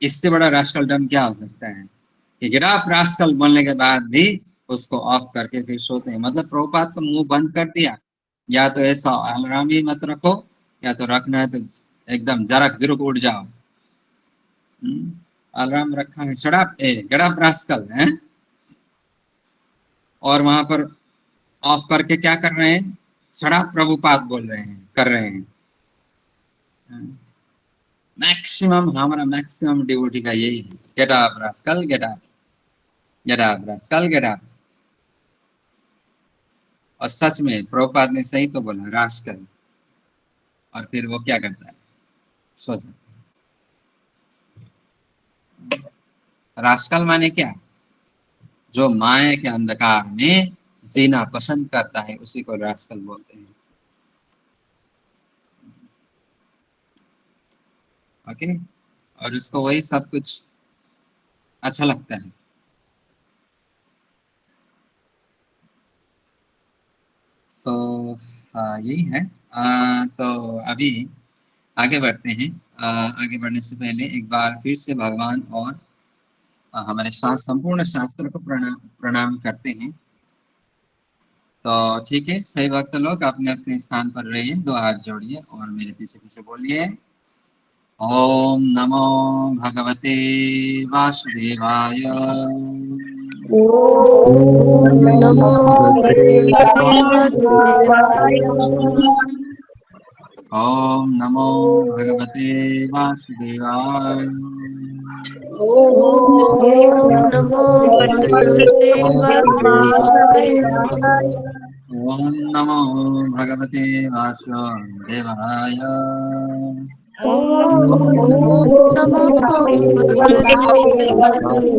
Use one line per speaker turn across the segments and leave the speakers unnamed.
इससे बड़ा रास्कल डम क्या हो सकता है कि गेट अप रास्कल बोलने के बाद भी उसको ऑफ करके फिर सोते हैं। मतलब प्रभुपाद तो मुंह बंद कर दिया, या तो ऐसा अलार्म ही मत रखो, या तो रखना है तो एकदम जरक जुरुक उठ जाओ। अलार्म रखा है, शराब गेट अप रास्कल है, और वहां पर ऑफ करके क्या कर रहे हैं, शराब प्रभुपाद बोल रहे हैं, कर रहे हैं। मैक्सिमम हमारा मैक्सिमम डिवोटी का यही है, get up rascal, get up, get up rascal, get up. और सच में प्रभुपाद ने सही तो बोला, रास्कल। और फिर वो क्या करता है, सोचो, रास्कल माने क्या, जो माया के अंधकार में जीना पसंद करता है उसी को रास्कल बोलते हैं। ओके, और उसको वही सब कुछ अच्छा लगता है। तो यही है। तो अभी आगे बढ़ते हैं। आगे बढ़ने से पहले एक बार फिर से भगवान और हमारे संपूर्ण शास्त्र को प्रणाम प्रणाम करते हैं। तो ठीक है, सही भक्त लोग अपने अपने स्थान पर रहिए, दो हाथ जोड़िए और मेरे पीछे पीछे बोलिए, ओम नमो भगवते वासुदेवाय।
ओम नमो भगवते
वासुदेवाय।
वासुदेवाय।
ओम नमो भगवते वासुदेवाय।
ओम नमो भगवते वासुदेवाय।
ओम नमो भगवते वासुदेवाय।
ओम नमो भगवते वासुदेवाय।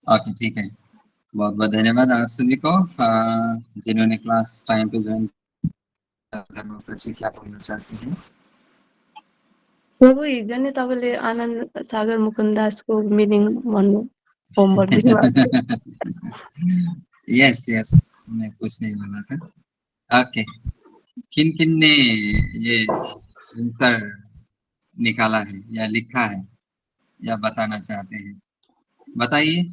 ओके, ठीक है। बहुत बहुत धन्यवाद आप सभी को, जिन्होंने क्लास टाइम पे ज्वाइन। धर्मपद जी क्या बोलना चाहते हैं?
प्रभु हिजो नि तपाईँले आनन्द सागर मुकुन्दासको मिनिङ भन्नु होमवर्क दिनुभएको
यस यस, मैं कुछ नहीं बोला था। ओके, किन किन ने ये उत्तर निकाला है या लिखा है या बताना चाहते हैं, बताइए।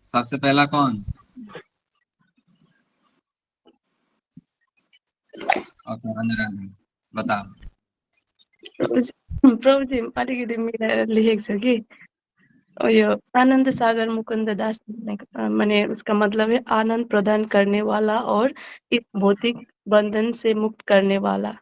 सबसे पहला कौन? ओके, अनुराधा, बताओ।
प्रभुजी अलिकति मिलाएर लेखेको छ कि यो आनंद सागर मुकुंद दास माने उसका मतलब है आनंद प्रदान करने वाला और इस भौतिक बंधन से मुक्त करने वाला।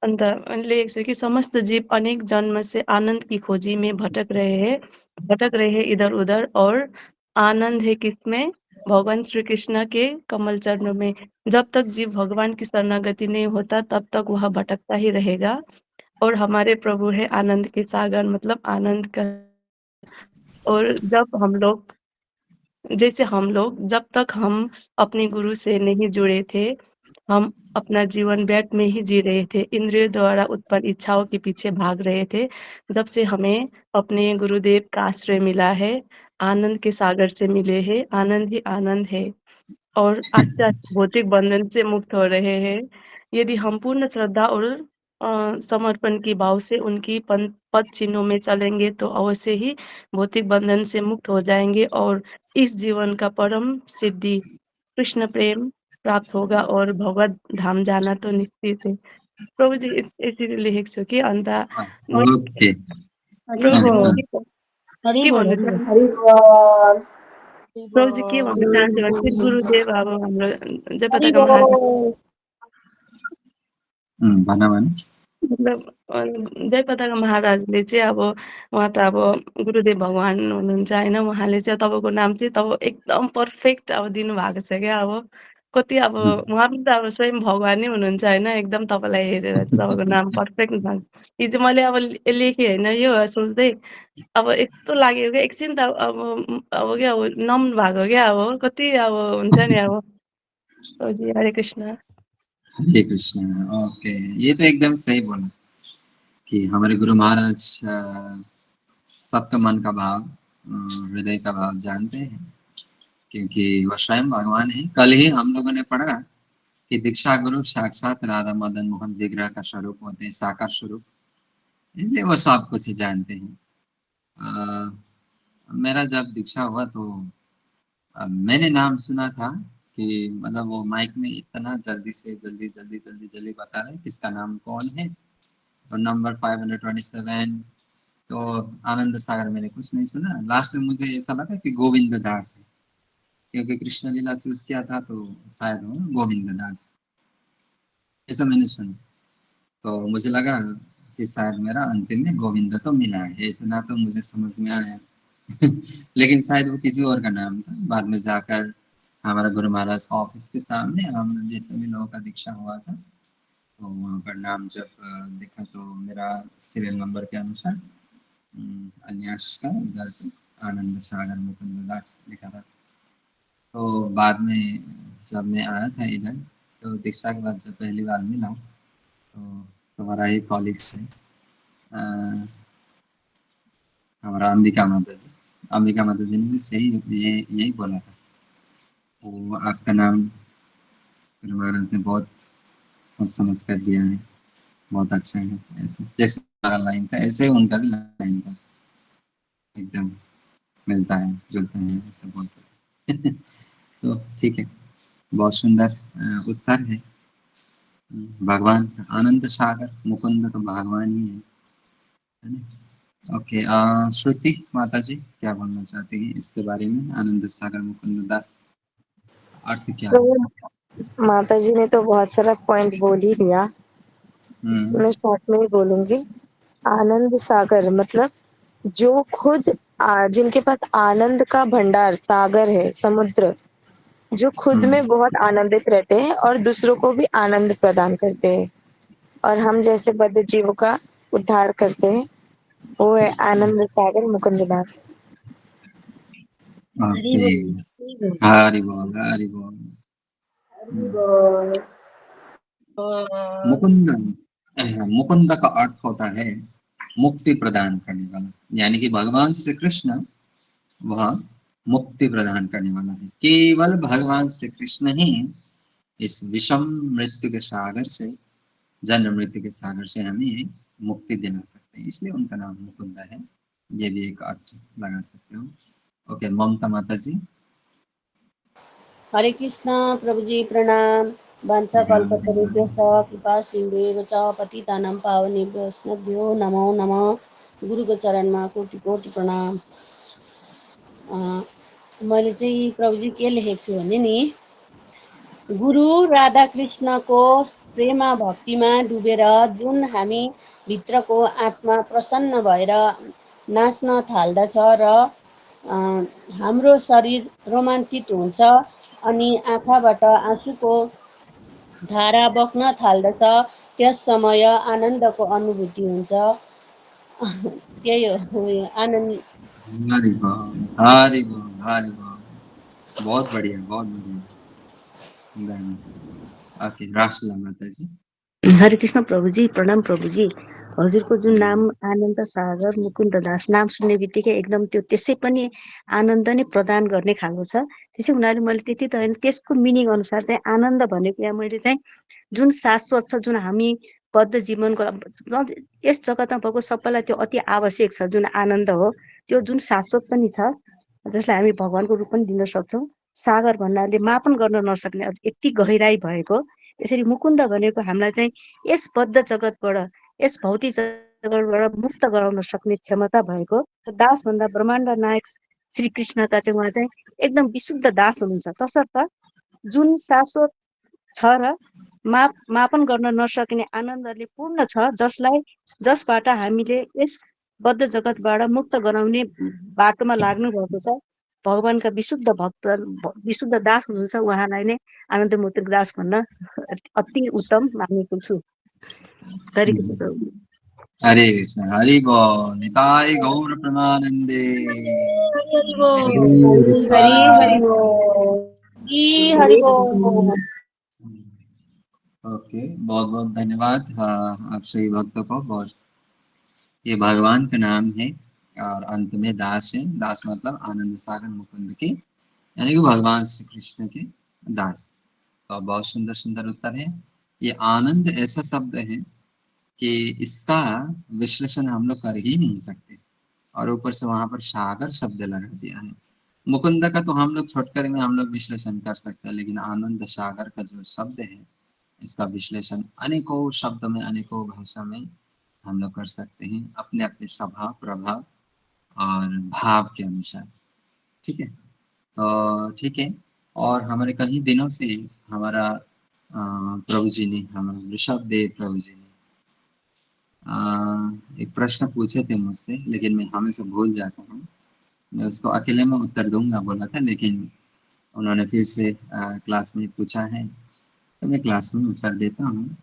अन्त लेखेको छ कि समस्त जीव अनेक जन्म से आनंद की खोजी में भटक रहे हैं इधर उधर, और आनंद है किसमें? भगवान श्री कृष्ण के कमल चरणों में। जब तक जीव भगवान की शरणागति नहीं होता तब तक वह भटकता ही रहेगा, और हमारे प्रभु है आनंद के सागर, मतलब आनंद का। और जैसे हम लोग जब तक हम अपने गुरु से नहीं जुड़े थे, हम अपना जीवन व्यर्थ में ही जी रहे थे, इंद्रियों द्वारा उत्पन्न इच्छाओं के पीछे भाग रहे थे। जब से हमें अपने गुरुदेव का आश्रय मिला है, आनंद के सागर से मिले हैं, आनंद ही आनंद है, और आस्ते आस्ते भौतिक बंधन से मुक्त हो रहे हैं। यदि हम पूर्ण श्रद्धा और समर्पण की भाव से उनकी पद चिन्हों में चलेंगे तो अवश्य ही भौतिक बंधन से मुक्त हो जाएंगे, और इस जीवन का परम सिद्धि कृष्ण प्रेम प्राप्त होगा, और भगवत धाम जाना तो निश्चित है। प्रभु जी यसरी लेखेको छु कि अन्त म
ओके,
प्रभु जी
हाँ,
के भन्नु चाहन्छु,
हरिबोल।
प्रभु जी के भन्नु चाहन्छु भने चाहिँ गुरुदेव अब हाम्रो जयपताका महाराज,
हरिबोल।
भन भन।
मतलब जयपताका महाराजले चाहिँ अब उहाँ त अब गुरुदेव भगवान हुनुहुन्छ होइन, उहाँले चाहिँ तपाईँको नाम चाहिँ तब एकदम पर्फेक्ट अब दिनुभएको छ क्या। अब कति अब उहाँ पनि त अब स्वयं भगवानै हुनुहुन्छ होइन, एकदम तपाईँलाई हेरेर चाहिँ तपाईँको नाम पर्फेक्ट भएको। हिजो मैले अब लेखेँ होइन यो सोच्दै, अब यस्तो लाग्यो क्या एकछिन त अब क्या अब नम्न भएको क्या, अब कति अब हुन्छ नि अब। प्रभुजी हरे कृष्ण।
हरे कृष्ण। ओके, ये तो एकदम सही बोला कि हमारे गुरु महाराज सबका मन का भाव हृदय का भाव जानते हैं, क्योंकि वह स्वयं भगवान है। कल ही हम लोगों ने पढ़ा कि दीक्षा गुरु साक्षात राधा मदन मोहन विग्रह का स्वरूप होते हैं, साकार स्वरूप, इसलिए वो सब कुछ ही जानते हैं। मेरा जब दीक्षा हुआ तो मैंने नाम सुना था कि मतलब वो माइक में इतना जल्दी से जल्दी बता रहे किसका नाम कौन है, और नंबर 527, तो आनंद सागर मैंने कुछ नहीं सुना। लास्ट में मुझे ऐसा लगा कि गोविंद दास है, क्योंकि कृष्ण लीला चूज किया था तो शायद हो गोविंद दास, ऐसा मैंने सुना। तो मुझे लगा कि शायद मेरा अंतिम में गोविंद तो मिला है, इतना तो मुझे समझ में आया। लेकिन शायद वो किसी और का नाम था। बाद में जाकर हमारा गुरु महाराज का ऑफिस के सामने हम जितने भी लोगों का दीक्षा हुआ था, तो वहाँ पर नाम जब देखा तो मेरा सीरियल नंबर के अनुसार अन्यास का उधर से आनंद सागर मुकुंद दास लिखा था। तो बाद में जब मैं आया था इधर, तो दीक्षा के बाद जब पहली बार मिला, तो तुम्हारा ही कॉलीग्स है, हमारा अंबिका माता जी ने भी सही यही बोला था। वो आपका नाम गुरु महाराज ने बहुत सोच समझ कर दिया है, बहुत अच्छा है। ऐसे जैसे हमारा लाइन था ऐसे ही उनका भी लाइन था, एकदम मिलता है जुलता है, ऐसा बोलते हैं। तो ठीक है, बहुत सुंदर उत्तर है। भगवान आनंद सागर मुकुंद तो भगवान ही है ना। ओके, श्रुति माता जी क्या बोलना चाहती हैं इसके बारे में, आनंद सागर मुकुंद दास अर्थ क्या है?
तो माता जी ने तो बहुत सारा पॉइंट बोल ही दिया, इसको
हम्म
मैं शॉर्ट में ही बोलूंगी। आनंद सागर मतलब जो खुद जिनके पास आनंद का भंडार सागर है, समुद्र, जो खुद
हम्म
में बहुत आनंदित रहते हैं और दूसरों को भी आनंद प्रदान करते हैं, और हम जैसे बद्ध जीवों का उद्धार करते हैं, वो है आनंद सागर मुकुंद दास।
ओके, हरि बोल हरि बोल। मुकुंद, मुकुंद का अर्थ होता है मुक्ति प्रदान करने वाला, यानी कि भगवान श्री कृष्ण वह मुक्ति प्रदान करने वाला है। केवल भगवान श्री कृष्ण ही इस विषम मृत्यु के सागर से, जन्म मृत्यु के सागर से हमें मुक्ति दिला सकते हैं, इसलिए उनका नाम मुकुंद है। ये भी एक अर्थ लगा सकते हो। ओके, ममता माता जी।
हरे कृष्णा प्रभु जी प्रणाम। वाञ्छाकल्पतरुभ्यश्च कृपा सिन्धुएव च पतितानां पावनेभ्यो वैष्णवेभ्यो नमो नमः। गुरुको चरणमा कोटि कोटि प्रणाम। मैले चाहिँ प्रभुजी के लेखेको छु भने नि, गुरु राधा कृष्णको प्रेमा भक्तिमा डुबेर जुन हामी भित्रको आत्मा प्रसन्न भएर नाच्न थाल्दछ र हाम्रो शरीर रोमाञ्चित हुन्छ अनि आँखाबाट आँसुको धारा बग्न थाल्दछ, त्यस समय आनन्दको अनुभूति हुन्छ। त्यही हो आनन्द।
हरि बोल हरि बोल हरि बोल, बहुत बढ़िया बहुत बढ़िया। ओके, रासला माता जी।
हरे कृष्ण प्रभुजी प्रणाम प्रभुजी। हजुरको जुन नाम आनन्द सागर मुकुन्द दास, नाम सुन्ने बित्तिकै एकदम त्यो त्यसै पनि आनन्द नै प्रदान गर्ने खालको छ। त्यसै हुनाले मैले त्यति त होइन, त्यसको मिनिङ अनुसार चाहिँ आनन्द भनेको यहाँ मैले चाहिँ जुन शाश्वत छ, जुन हामी बद्ध जीवनको यस जगतमा भएको सबैलाई त्यो अति आवश्यक छ, जुन आनन्द हो त्यो जुन शाश्वत पनि छ, जसलाई हामी भगवानको रूप पनि दिन सक्छौँ। सागर भन्नाले मापन गर्न नसक्ने यति गहिराई भएको। यसरी मुकुन्द भनेको हामीलाई चाहिँ यस बद्ध जगतबाट, यस भौतिक जगतबाट मुक्त गराउन सक्ने क्षमता भएको। दास भन्दा ब्रह्माण्ड नायक श्री कृष्णका चाहिँ उहाँ चाहिँ एकदम विशुद्ध दास हुनुहुन्छ, तसर्थ जुन शाश्वत छ र मापन गर्न नसक्ने आनन्दले पूर्ण छ, जसबाट हामीले यस बद्ध जगतबाट मुक्त गराउने बाटोमा लाग्नु भएको छ। भगवानका विशुद्ध भक्त, विशुद्ध दास हुनुहुन्छ, उहाँलाई नै आनन्द मुक्त दास भन्न अति उत्तम मानेको छु। हरे कृष्ण प्रभु।
हरे कृष्ण हरि बोल, निताय गौर प्रेमानंदे।
हरि हरि हरि बोल।
ओके, बहुत बहुत धन्यवाद आप सभी भक्तों को। बहुत, ये भगवान का नाम है और अंत में दास है। दास मतलब आनंद सागर मुकुंद के, यानी कि भगवान श्री कृष्ण के दास। तो बहुत सुंदर सुंदर उत्तर है। ये आनंद ऐसा शब्द है कि इसका विश्लेषण हम लोग कर ही नहीं सकते, और ऊपर से वहां पर सागर शब्द लगा दिया है। मुकुंद का तो हम लोग छोटकर में हम लोग विश्लेषण कर सकते हैं, लेकिन आनंद सागर का जो शब्द है इसका विश्लेषण अनेकों शब्द में, अनेकों भाषा में हम लोग कर सकते हैं, अपने अपने स्वभाव, प्रभाव और भाव के अनुसार। ठीक है, तो ठीक है। और हमारे कई दिनों से हमारा प्रभु जी ने, हमारे ऋषभ देव प्रभु जी ने एक प्रश्न पूछे थे मुझसे, लेकिन मैं हमेशा भूल जाता हूँ। मैं उसको अकेले में उत्तर दूंगा बोला था, लेकिन उन्होंने फिर से क्लास में पूछा है, तो मैं क्लास में उत्तर देता हूँ।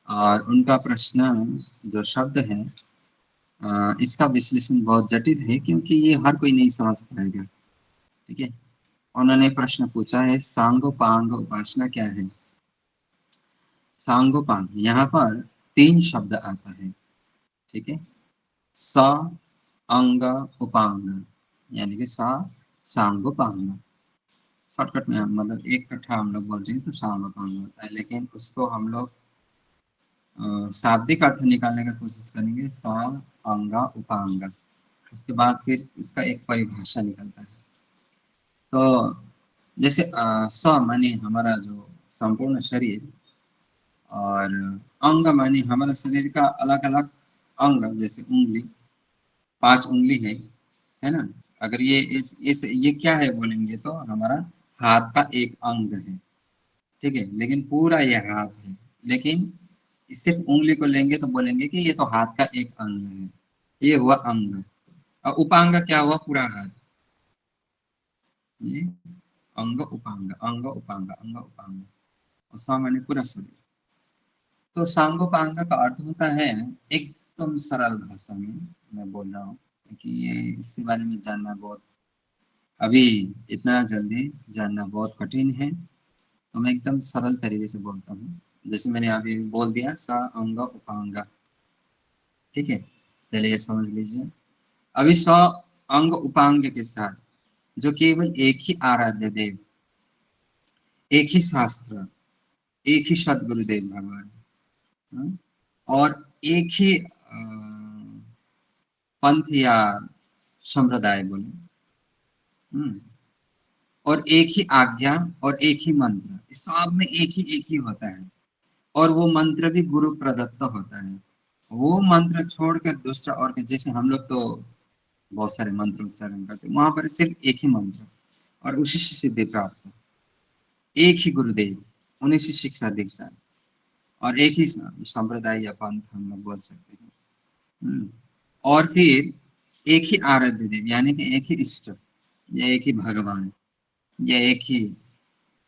और उनका प्रश्न जो शब्द है, इसका विश्लेषण बहुत जटिल है, क्योंकि ये हर कोई नहीं समझ पाएगा। ठीक है, उन्होंने प्रश्न पूछा है, सांगोपांग उपासना क्या है। सांगोपांग, यहाँ पर 3 शब्द आता है। ठीक है, स अंग उपांग, यानी कि सा सांगोपांग। शॉर्टकट में हम मतलब एक कट्ठा हम लोग बोलते हैं तो सांगोपांग होता है, लेकिन उसको हम लोग शाब्दिक अर्थ निकालने का कोशिश करेंगे, स अंग उपांग। उसके बाद फिर इसका एक परिभाषा निकलता है। तो जैसे स माने हमारा जो संपूर्ण शरीर, और अंग माने हमारे शरीर का अलग अलग अंग, जैसे उंगली, 5 उंगली है ना। अगर ये ये क्या है बोलेंगे तो हमारा हाथ का एक अंग है। ठीक है, लेकिन पूरा ये हाथ है, लेकिन सिर्फ उंगली को लेंगे तो बोलेंगे कि ये तो हाथ का एक अंग है, ये हुआ अंग। और उपांग क्या हुआ, पूरा हाथ। ये अंग उपांग, अंग उपांग, अंग उपांग, और सामान्य पूरा शरीर। तो सांगोपांग का अर्थ होता है, एकदम सरल भाषा में मैं बोल रहा हूँ, कि ये इसके बारे में जानना बहुत, अभी इतना जल्दी जानना बहुत कठिन है, तो मैं एकदम सरल तरीके से बोलता हूँ। जैसे मैंने अभी बोल दिया, सा अंग उपांग। ठीक है, चलिए ये समझ लीजिए। अभी स अंग उपांग के साथ जो केवल एक ही आराध्य देव, एक ही शास्त्र, एक ही सदगुरुदेव भगवान, हाँ? और एक ही पंथ या संप्रदाय बोले, और एक ही आज्ञा और एक ही मंत्र, इस सब में एक ही होता है। और वो मंत्र भी गुरु प्रदत्त होता है। वो मंत्र छोड़कर दूसरा, और जैसे हम लोग तो बहुत सारे मंत्र उच्चारण करते हैं, वहां पर सिर्फ एक ही मंत्र और उसी से सिद्धि प्राप्त, एक ही गुरुदेव, उन्हीं से शिक्षा दीक्षा, और एक ही संप्रदाय या पंथ हम लोग बोल सकते हैं। और फिर एक ही आराध्य देव, यानी कि एक ही इष्ट, या एक ही भगवान, या एक ही,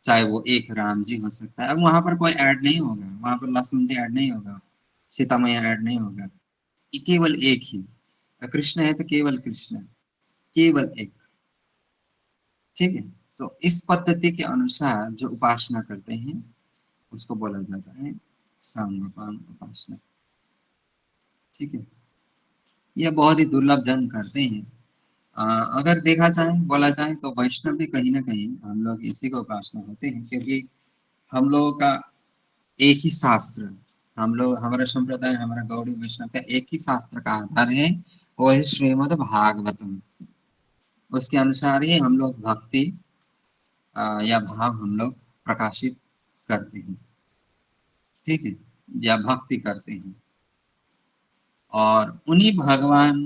चाहे वो एक राम जी हो सकता है। अब वहां पर कोई ऐड नहीं होगा, वहां पर लक्ष्मण जी ऐड नहीं होगा, सीता मैया ऐड नहीं होगा, ये केवल एक ही। कृष्ण है तो केवल कृष्ण, केवल एक। ठीक है, तो इस पद्धति के अनुसार जो उपासना करते हैं उसको बोला जाता है सांगोपांग उपासना। ठीक है, यह बहुत ही दुर्लभ जन करते हैं। अगर देखा जाए, बोला जाए तो वैष्णव भी कहीं ना कहीं हम लोग इसी को उपासना होते हैं, क्योंकि हम लोगों का एक ही शास्त्र, हम लोग, हमारा संप्रदाय, हमारा गौड़ी वैष्णव का एक ही शास्त्र का आधार है, वो है श्रीमद् भागवतम। उसके अनुसार ही हम लोग भक्ति या भाव हम लोग प्रकाशित करते हैं। ठीक है, या भक्ति करते हैं, और उन्हीं भगवान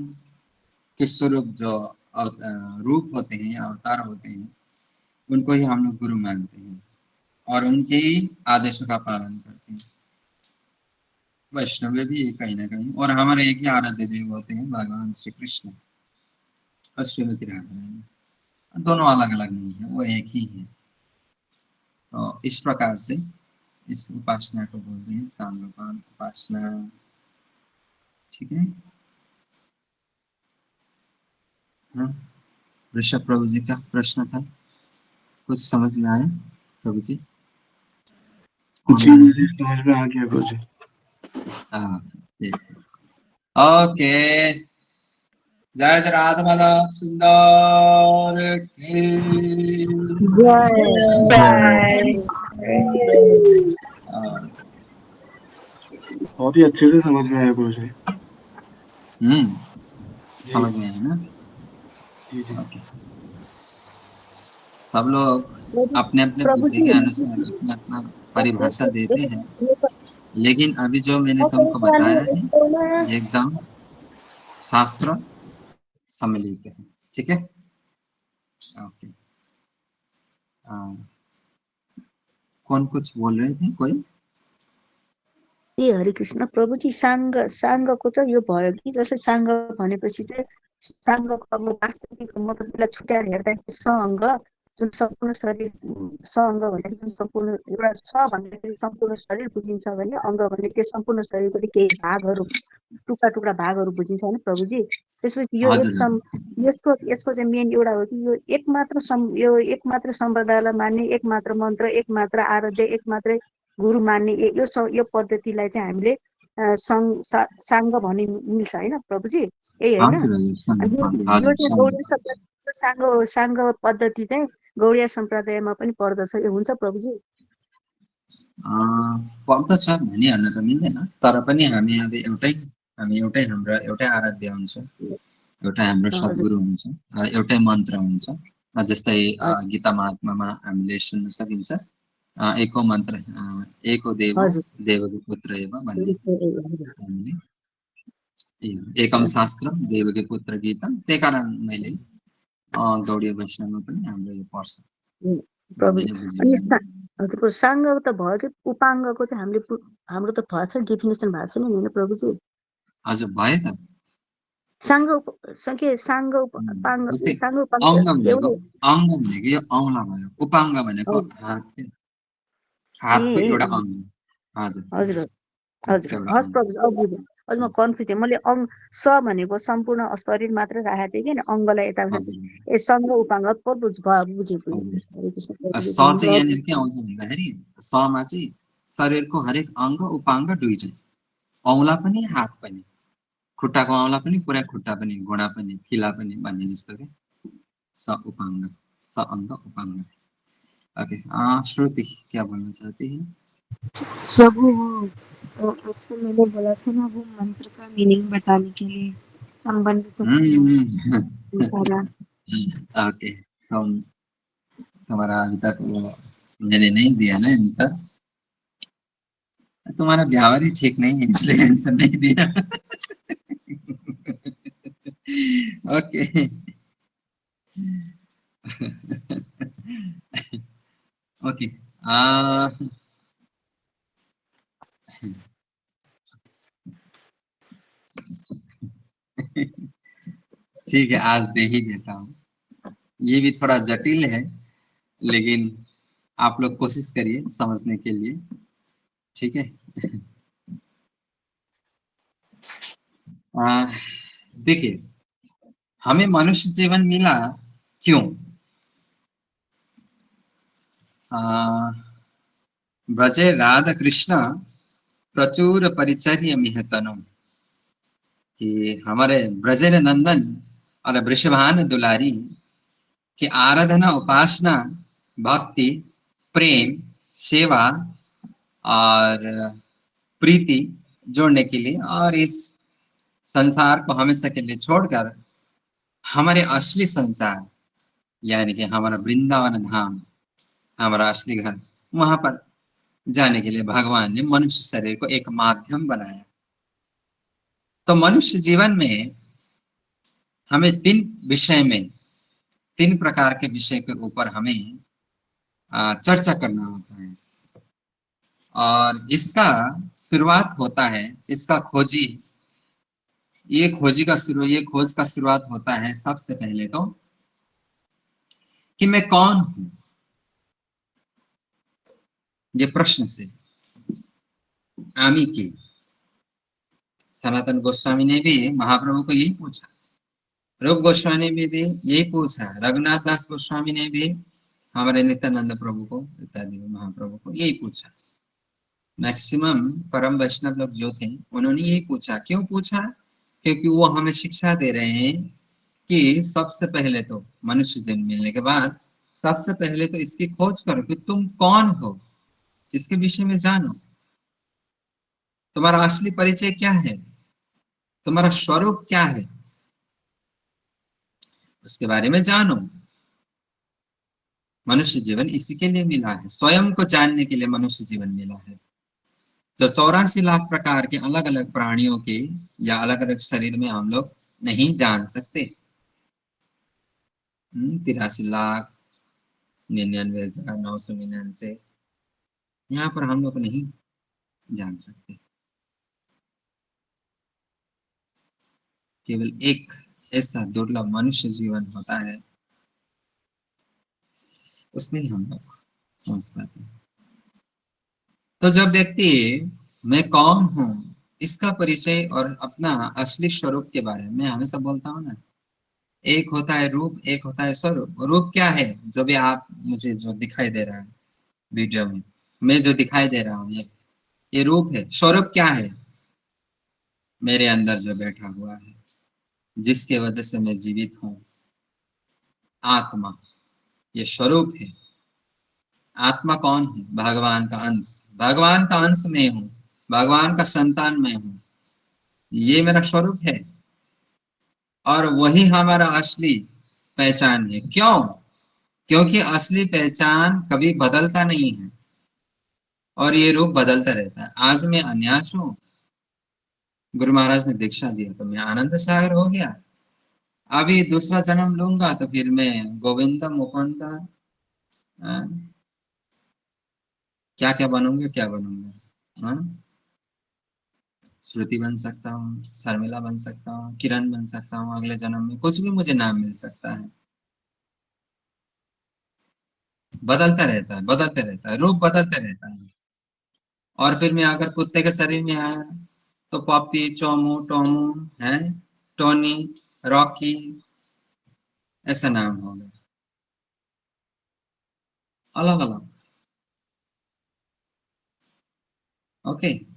के स्वरूप जो रूप होते हैं, अवतार होते हैं, उनको ही हम लोग गुरु मानते हैं और उनके ही आदेशों का पालन करते हैं। वैष्णव भी कहीं ना कहीं, और हमारे एक ही आराध्य देव होते हैं भगवान श्री कृष्ण और श्रीमती राधा रानी। दोनों अलग अलग नहीं है, वो एक ही है। तो इस प्रकार से इस उपासना को बोलते हैं सांगोपांग उपासना। ठीक है, हाँ, ऋषभ प्रभु जी का प्रश्न था, कुछ समझ में आया प्रभु जी?
जी समझ में आ गया गुरुजी।
हाँ, ठीक है, ओके। जय जय राधा माधव सुंदर की
जय
बाय।
हाँ,
बहुत ही अच्छे से समझ में आया गुरु जी। जी
समझ में है ना?
जी जी।
ओके, सब लोग अपने अपने
प्रभु
बुद्धि
जी
के अनुसार अपना अपना परिभाषा देते हैं, लेकिन अभी जो मैंने तुमको बताया है ये एकदम शास्त्र सम्मिलित है। ठीक है, ओके। कौन कुछ बोल रहे थे कोई?
ए हरे कृष्ण प्रभुजी साङ्गको चाहिँ यो भयो कि जस्तै साङ्ग भनेपछि चाहिँ साङ्गको अब वास्तविक म त त्यसलाई छुट्याएर हेर्दाखेरि सअङ्ग जुन सम्पूर्ण शरीर सअङ्ग भन्दाखेरि जुन सम्पूर्ण एउटा छ भन्दाखेरि सम्पूर्ण शरीर बुझिन्छ भने अङ्ग भने त्यो सम्पूर्ण शरीरको केही भागहरू टुक्रा टुक्रा भागहरू बुझिन्छ होइन प्रभुजी। त्यसपछि यो
हजुर हजुर
यसको चाहिँ मेन एउटा हो कि यो एक मात्र सम्प्रदायलाई मान्ने एक मात्र मन्त्र एक मात्र आराध्य एक मात्रै गुरु मान्ने यो पद्धतिलाई चाहिँ हामीले साङ्ग भन्ने मिल्छ होइन प्रभुजी, यही होइन?
हजुर
अनि यो
हजुर
चाहिँ गौडीय सम्प्रदाय साङ्ग पद्धति चाहिँ गौडीय सम्प्रदायमा पनि पर्दछ, यो हुन्छ प्रभुजी?
पर्दछ भनिहाल्न त मिल्दैन, तर पनि हामी अब एउटै हाम्रो एउटै आराध्य हुन्छ, एउटै हाम्रो
हजुर
सद्गुरु हुन्छ, एउटै मन्त्र हुन्छ। जस्तै
हजुर
गीता महात्मामा हामीले सुन्न सकिन्छ, एको मन्त्र एको देवो
हजुर
देवको पुत्र एव भन्ने
हजुर
हामीले एकम शास्त्र देवकी पुत्र गीता, त्यही कारण मैले गौडीय वैष्णवमा पनि हाम्रो यो पर्छ भन्ने
प्रभुजी।
नै बुझिन्छ।
अनि हजुरको साङ्ग त भयो कि उपाङ्गको चाहिँ हाम्रो त भएको छ डेफिनेसन भएको छैन नि होइन प्रभुजी?
हजुर भयो त।
साङ्ग उपाङ्ग
जस्तै
साङ्ग उपाङ्ग
अङ्ग भनेको
एउटै
यो औँला भयो, उपाङ्ग भनेको हातको
ए
एउटा अङ्ग। हजुर
हजुर हजुर
एउटा
हस्
अङ्ग।
प्रभुजी, अब बुझेँ। हजुर म कन्फ्युज थिएँ, मैले स भनेको सम्पूर्ण शरीर मात्र राखेको थिएँ कि अङ्गलाई यताबाट
हजुर
ए सङ्ग उपाङ्ग पो बुझेँ बुझेँ।
हजुर।
हरे कृष्ण प्रभुजी
स चाहिँ
धन्यवाद।
यहाँनिर के आउँछ भन्दाखेरि समा चाहिँ शरीरको हरेक अङ्ग उपाङ्ग दुईटै, औँला पनि हात पनि, खुट्टाको औँला पनि पुरा खुट्टा पनि घुँडा पनि फिला पनि भन्ने जस्तो के स उपाङ्ग स अङ्ग उपाङ्ग। ओके, श्रुति क्या बोलना चाहती है?
प्रभु वो आपको मैंने बोला था ना, वो मंत्र का मीनिंग बताने के लिए संबंध कुछ सारा।
ओके, तुम्हारा अभी तक वो मैंने नहीं दिया ना आंसर, तुम्हारा व्यवहार ही ठीक नहीं है इसलिए आंसर नहीं दिया। ओके ओके, ठीक है, आज दे ही देता हूँ। ये भी थोड़ा जटिल है, लेकिन आप लोग कोशिश करिए समझने के लिए, ठीक है? देखिए, हमें मनुष्य जीवन मिला क्यों? ब्रजे राधा कृष्ण प्रचुर परिचर्य मिहतनु, कि हमारे ब्रजेर नंदन और वृषभान दुलारी की आराधना, उपासना, भक्ति, प्रेम, सेवा और प्रीति जोड़ने के लिए और इस संसार को हमेशा के लिए छोड़कर हमारे असली संसार यानी कि हमारा वृंदावन धाम, हमारा असली घर, वहां पर जाने के लिए भगवान ने मनुष्य शरीर को एक माध्यम बनाया। तो मनुष्य जीवन में हमें तीन प्रकार के विषय के ऊपर हमें चर्चा करना होता है, और इसका शुरुआत होता है, इसका ये खोज का शुरुआत होता है सबसे पहले तो कि मैं कौन हूं, ये प्रश्न से। आमी की सनातन गोस्वामी ने भी महाप्रभु को यही पूछा, रूप गोस्वामी ने भी यही पूछा, रघुनाथ दास गोस्वामी ने भी हमारे नित्यानंद प्रभु को, इत्यादि महाप्रभु को यही पूछा। मैक्सिमम परम वैष्णव लोग जो थे उन्होंने यही पूछा। क्यों पूछा? क्योंकि वो हमें शिक्षा दे रहे हैं कि सबसे पहले तो मनुष्य जन्म मिलने के बाद सबसे पहले तो इसकी खोज करो कि तुम कौन हो, इसके विषय में जानो। तुम्हारा असली परिचय क्या है, तुम्हारा स्वरूप क्या है, उसके बारे में जानो। मनुष्य जीवन इसी के लिए मिला है, स्वयं को जानने के लिए मनुष्य जीवन मिला है। जो 84 लाख प्रकार के अलग अलग प्राणियों के या अलग अलग शरीर में हम लोग नहीं जान सकते। 83,99,999 यहाँ पर हम लोग नहीं जान सकते। केवल एक ऐसा दुर्लभ मनुष्य जीवन होता है, उसमें ही हम लोग पहुंच पाते हैं। तो जब व्यक्ति मैं कौन हूं इसका परिचय और अपना असली स्वरूप के बारे में हमेशा बोलता हूं ना, एक होता है रूप, एक होता है स्वरूप। रूप क्या है? जो भी आप मुझे जो दिखाई दे रहा है वीडियो में, मैं जो दिखाई दे रहा हूँ ये रूप है। स्वरूप क्या है? मेरे अंदर जो बैठा हुआ है, जिसके वजह से मैं जीवित हूँ, आत्मा, ये स्वरूप है। आत्मा कौन है? भगवान का अंश। भगवान का अंश मैं हूँ, भगवान का संतान मैं हूँ, ये मेरा स्वरूप है। और वही हमारा असली पहचान है। क्यों? क्योंकि असली पहचान कभी बदलता नहीं है और ये रूप बदलता रहता है। आज मैं अन्यास हूँ, गुरु महाराज ने दीक्षा दिया तो मैं आनंद सागर हो गया। अभी दूसरा जन्म लूंगा तो फिर मैं गोविंद मुकुंद क्या क्या बनूंगा, क्या बनूंगा, श्रुति बन सकता हूँ, शर्मिला बन सकता हूँ, किरण बन सकता हूँ। अगले जन्म में कुछ भी मुझे नाम मिल सकता है। बदलता रहता है, बदलते रहता है, रूप बदलते रहता है। और फिर मैं अगर कुत्ते के शरीर में आया तो पॉपी, चोमू, टोमू है, टोनी, रॉकी, ऐसा नाम होगा, अलग अलग। ओके,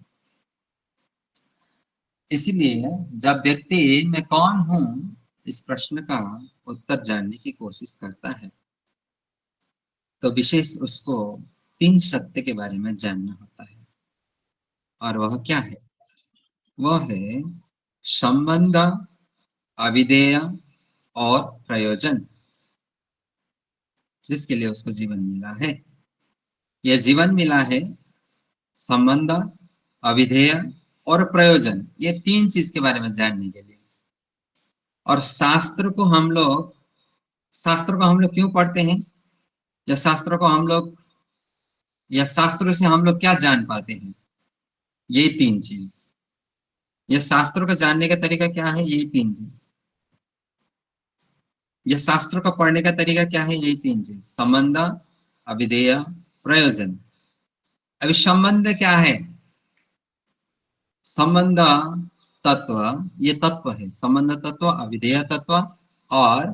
इसीलिए जब व्यक्ति मैं कौन हूं इस प्रश्न का उत्तर जानने की कोशिश करता है तो विशेष उसको 3 सत्य के बारे में जानना होता है। और वह क्या है? वह है संबंध, अविधेय और प्रयोजन, जिसके लिए उसको जीवन मिला है। यह जीवन मिला है संबंध, अविधेय और प्रयोजन, ये 3 चीज के बारे में जानने के लिए। और शास्त्र को हम लोग क्यों पढ़ते हैं, या शास्त्रों को हम लोग, या शास्त्रों से हम लोग क्या जान पाते हैं? ये 3 चीज। ये शास्त्रों को जानने का तरीका क्या है? यही 3 चीज। यह शास्त्रों का पढ़ने का तरीका क्या है? यही 3 चीज, संबंध, अविधेय, प्रयोजन। अभी संबंध क्या है? संबंध तत्व, ये तत्व है, संबंध तत्व, अविधेय तत्व और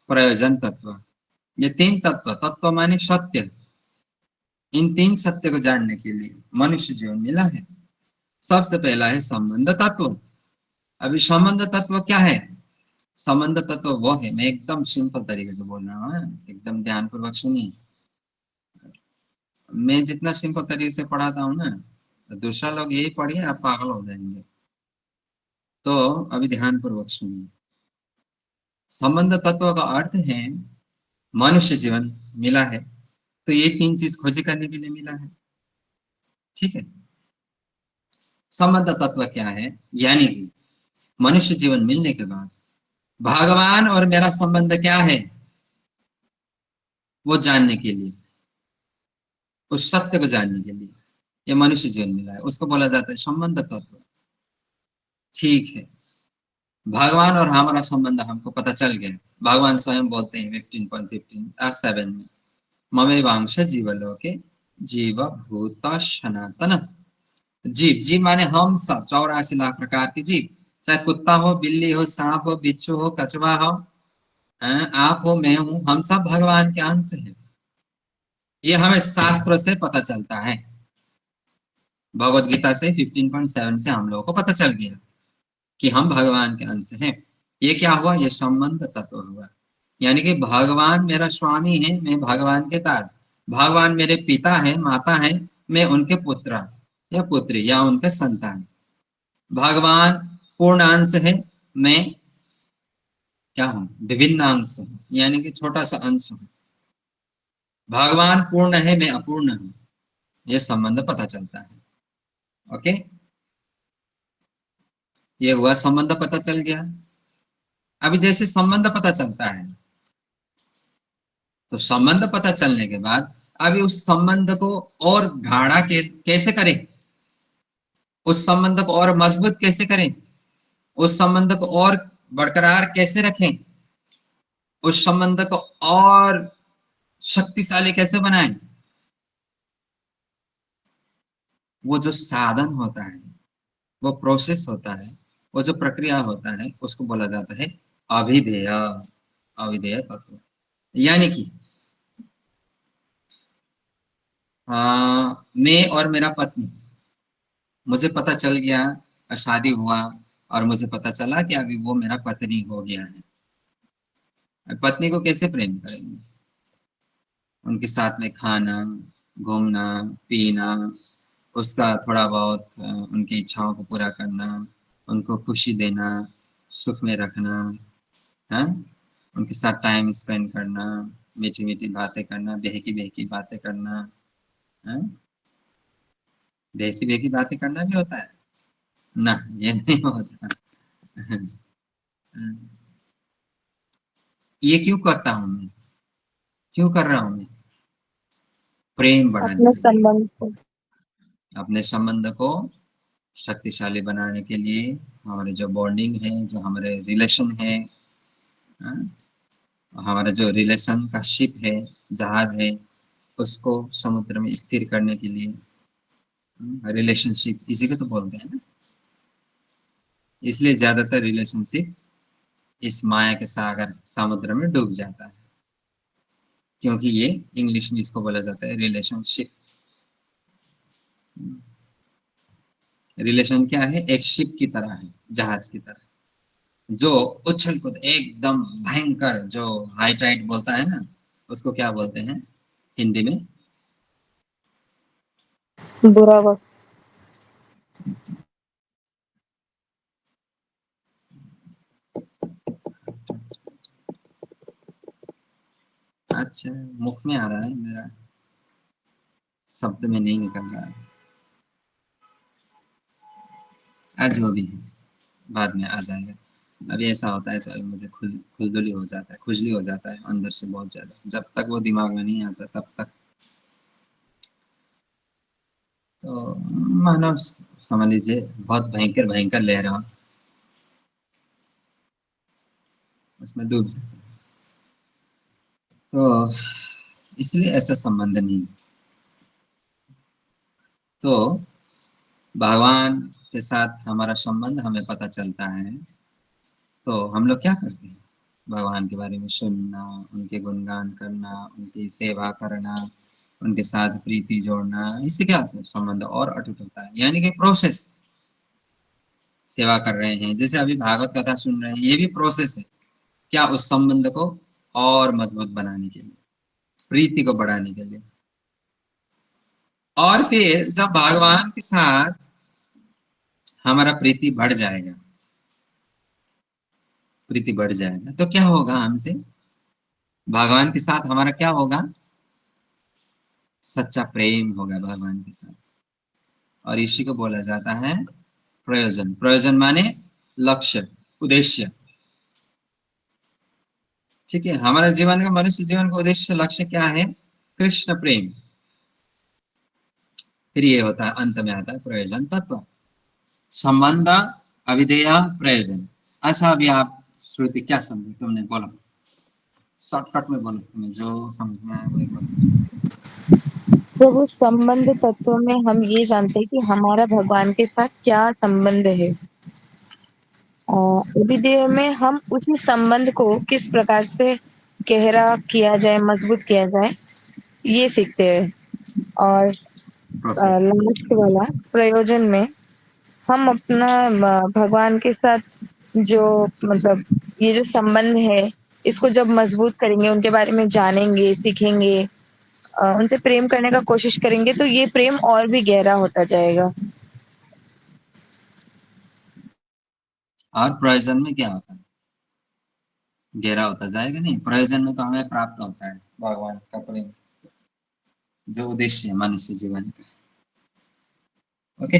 प्रयोजन तत्व। ये 3 तत्व, तत्व माने सत्य, इन 3 सत्य को जानने के लिए मनुष्य जीवन मिला है। सबसे पहला है संबंध तत्व। अभी संबंध तत्व क्या है? संबंध तत्व वो है, मैं एकदम सिंपल तरीके से बोल रहा हूँ, एकदम ध्यानपूर्वक सुनिए। मैं जितना सिंपल तरीके से पढ़ाता हूँ ना, तो दूसरा लोग यही पढ़िए, आप पागल हो जाएंगे। तो अभी ध्यानपूर्वक सुनिए। संबंध तत्व का अर्थ है मनुष्य जीवन मिला है तो ये 3 चीज खोजी करने के लिए मिला है। ठीक है, संबंध तत्व क्या है? यानी कि मनुष्य जीवन मिलने के बाद भगवान और मेरा संबंध क्या है वो जानने के लिए, उस सत्य को जानने के लिए ये मनुष्य जीवन मिला है, उसको बोला जाता है संबंध तत्व। ठीक है, भगवान और हमारा संबंध हमको पता चल गया। भगवान स्वयं बोलते हैं 15.15 में, ममे वांश जीवलोके जीव भूत सनातन। जीव, जीव माने हम सब 84 लाख प्रकार के जीव, चाहे कुत्ता हो, बिल्ली हो, सांप हो, बिच्छू हो, कछुआ हो, आप हो, मैं हूं, हम सब भगवान के अंश हैं। ये हमें शास्त्रों से पता चलता है। भगवत गीता से 15.7 से हम लोगों को पता चल गया कि हम भगवान के अंश हैं। ये क्या हुआ? ये संबंध तत्व हुआ। यानी कि भगवान मेरा स्वामी है, मैं भगवान के दास। भगवान मेरे पिता है, माता है, मैं उनके पुत्र या पुत्री या उनके संतान। भगवान पूर्ण अंश है, मैं क्या हूं? विभिन्न अंश हूं, यानी कि छोटा सा अंश हूं। भगवान पूर्ण है, मैं अपूर्ण हूं। यह संबंध पता चलता है। ओके, ये हुआ संबंध पता चल गया। अभी जैसे संबंध पता चलता है, तो संबंध पता चलने के बाद अभी उस संबंध को और गाढ़ा कैसे करें, उस संबंध को और मजबूत कैसे करें, उस संबंध को और बरकरार कैसे रखें, उस संबंध को और शक्तिशाली कैसे बनाएं, वो जो साधन होता है, वो प्रोसेस होता है, वो जो प्रक्रिया होता है, उसको बोला जाता है अभिधेय। अभिधेय तत्व। यानी कि मैं और मेरा पत्नी, मुझे पता चल गया, शादी हुआ और मुझे पता चला कि अभी वो मेरा पत्नी हो गया है। पत्नी को कैसे प्रेम करेंगे? उनके साथ में खाना, घूमना, पीना, उसका थोड़ा बहुत उनकी इच्छाओं को पूरा करना, उनको खुशी देना, सुख में रखना, है, उनके साथ टाइम स्पेंड करना, मीठी मीठी बातें करना, बहकी बहकी बातें करना, है, बहकी बहकी बातें करना भी होता है ना? ये नहीं होता। ये क्यों करता हूं मैं? क्यों कर रहा हूं मैं? प्रेम बढ़ाने
अपने
के लिए,
संबंध को।
अपने संबंध को शक्तिशाली बनाने के लिए, हमारे जो बॉन्डिंग है, जो हमारे रिलेशन है, हाँ, हमारा जो रिलेशन का शिप है, जहाज है, उसको समुद्र में स्थिर करने के लिए, रिलेशनशिप इसी को तो बोलते हैं ना। इसलिए ज्यादातर रिलेशनशिप इस माया के सागर समुद्र में डूब जाता है, क्योंकि ये इंग्लिश में इसको बोला जाता है रिलेशनशिप। रिलेशन क्या है? एक शिप की तरह है, जहाज की तरह, जो उछल कूद एकदम भयंकर, जो हाई टाइड बोलता है ना, उसको क्या बोलते हैं हिंदी में?
बुरा वक्त।
अच्छा, मुख में आ रहा है मेरा, शब्द में नहीं निकल रहा है। आज जो भी है, बाद में आ जाएगा। अभी ऐसा होता है तो अभी मुझे खुजली हो जाता है, खुजली हो जाता है अंदर से बहुत ज्यादा। जब तक वो दिमाग में नहीं आता तब तक तो मानो समझ लीजिए बहुत भयंकर भयंकर लहर उसमें डूब जाता है। तो इसलिए ऐसा संबंध नहीं। तो भगवान के साथ हमारा संबंध हमें पता चलता है, तो हम लोग क्या करते हैं? भगवान के बारे में सुनना, उनके गुणगान करना, उनकी सेवा करना, उनके साथ प्रीति जोड़ना, इससे क्या होता है? संबंध और अटूट होता है। यानी कि प्रोसेस, सेवा कर रहे हैं, जैसे अभी भागवत कथा सुन रहे हैं, ये भी प्रोसेस है। क्या? उस संबंध को और मजबूत बनाने के लिए, प्रीति को बढ़ाने के लिए। और फिर जब भगवान के साथ हमारा प्रीति बढ़ जाएगा, प्रीति बढ़ जाएगा, तो क्या होगा हमसे? भगवान के साथ हमारा क्या होगा? सच्चा प्रेम होगा भगवान के साथ। और इसी को बोला जाता है प्रयोजन। प्रयोजन माने लक्ष्य, उद्देश्य। ठीक है, हमारा जीवन का, मनुष्य जीवन का उद्देश्य, लक्ष्य क्या है? कृष्ण प्रेम। फिर ये होता है, अंत में आता है प्रयोजन तत्व। संबंध, अविधेय, प्रयोजन। अच्छा, अभी आप श्रुति क्या समझे? तुमने बोलो, शॉर्टकट में बोलो, तुम्हें जो समझ में आया वही बोलो।
प्रभु, संबंध तत्व में हम ये जानते हैं कि हमारा भगवान के साथ क्या संबंध है। विधेय में हम उसी संबंध को किस प्रकार से गहरा किया जाए, मजबूत किया जाए, ये सीखते हैं। और
प्रोसेस।
लास्ट वाला प्रयोजन में हम अपना भगवान के साथ जो मतलब ये जो संबंध है इसको जब मजबूत करेंगे, उनके बारे में जानेंगे, सीखेंगे, उनसे प्रेम करने का कोशिश करेंगे तो ये प्रेम और भी गहरा होता जाएगा।
और प्रयोजन में क्या होता है? गहरा होता जाएगा नहीं, प्रयोजन में तो हमें प्राप्त होता है भगवान का प्रेम, जो उद्देश्य है मनुष्य जीवन का। ओके,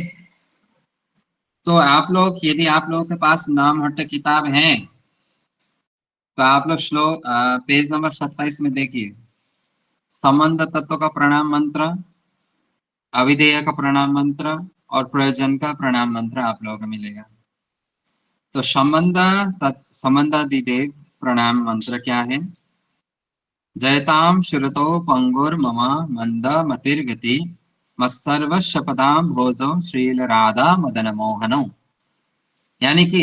तो आप लोग, यदि आप लोगों के पास नामहट्ट किताब है तो आप लोग श्लोक पेज नंबर 27 में देखिए, संबंध तत्व का प्रणाम मंत्र, अविधेय का प्रणाम मंत्र और प्रयोजन का प्रणाम मंत्र आप लोगों को मिलेगा। तो संबंधादिदेव प्रणाम मंत्र क्या है? जयताम श्रुतो पंगुर ममा मंद मतिर्गति मत्सर्वशपदाम भोजो श्रील राधा मदन मोहनो। यानी कि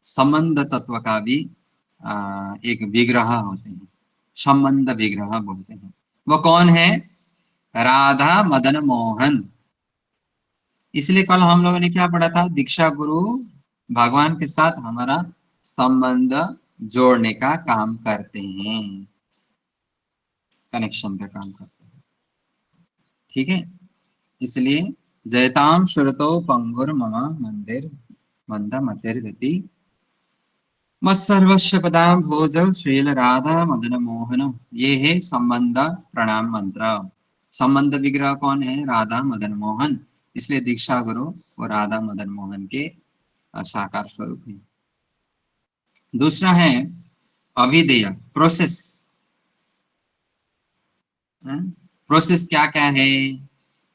संबंध तत्व का भी एक विग्रह होते हैं, संबंध विग्रह बोलते हैं। वो कौन है? राधा मदन मोहन। इसलिए कल हम लोगों ने क्या पढ़ा था? दीक्षा गुरु भगवान के साथ हमारा संबंध जोड़ने का काम करते हैं, कनेक्शन का काम करते हैं। ठीक है, इसलिए जयताम श्रुतो पंगुर ममा मंदिर मंद मतिर गति मत्सर्वस्व पदाम भोजल श्रील राधा मदन मोहन। ये है संबंध प्रणाम मंत्र। संबंध विग्रह कौन है? राधा मदन मोहन। इसलिए दीक्षा गुरु वो राधा मदन मोहन के साकार स्वरूप है। दूसरा है अविधेय, प्रोसेस। प्रोसेस क्या क्या है,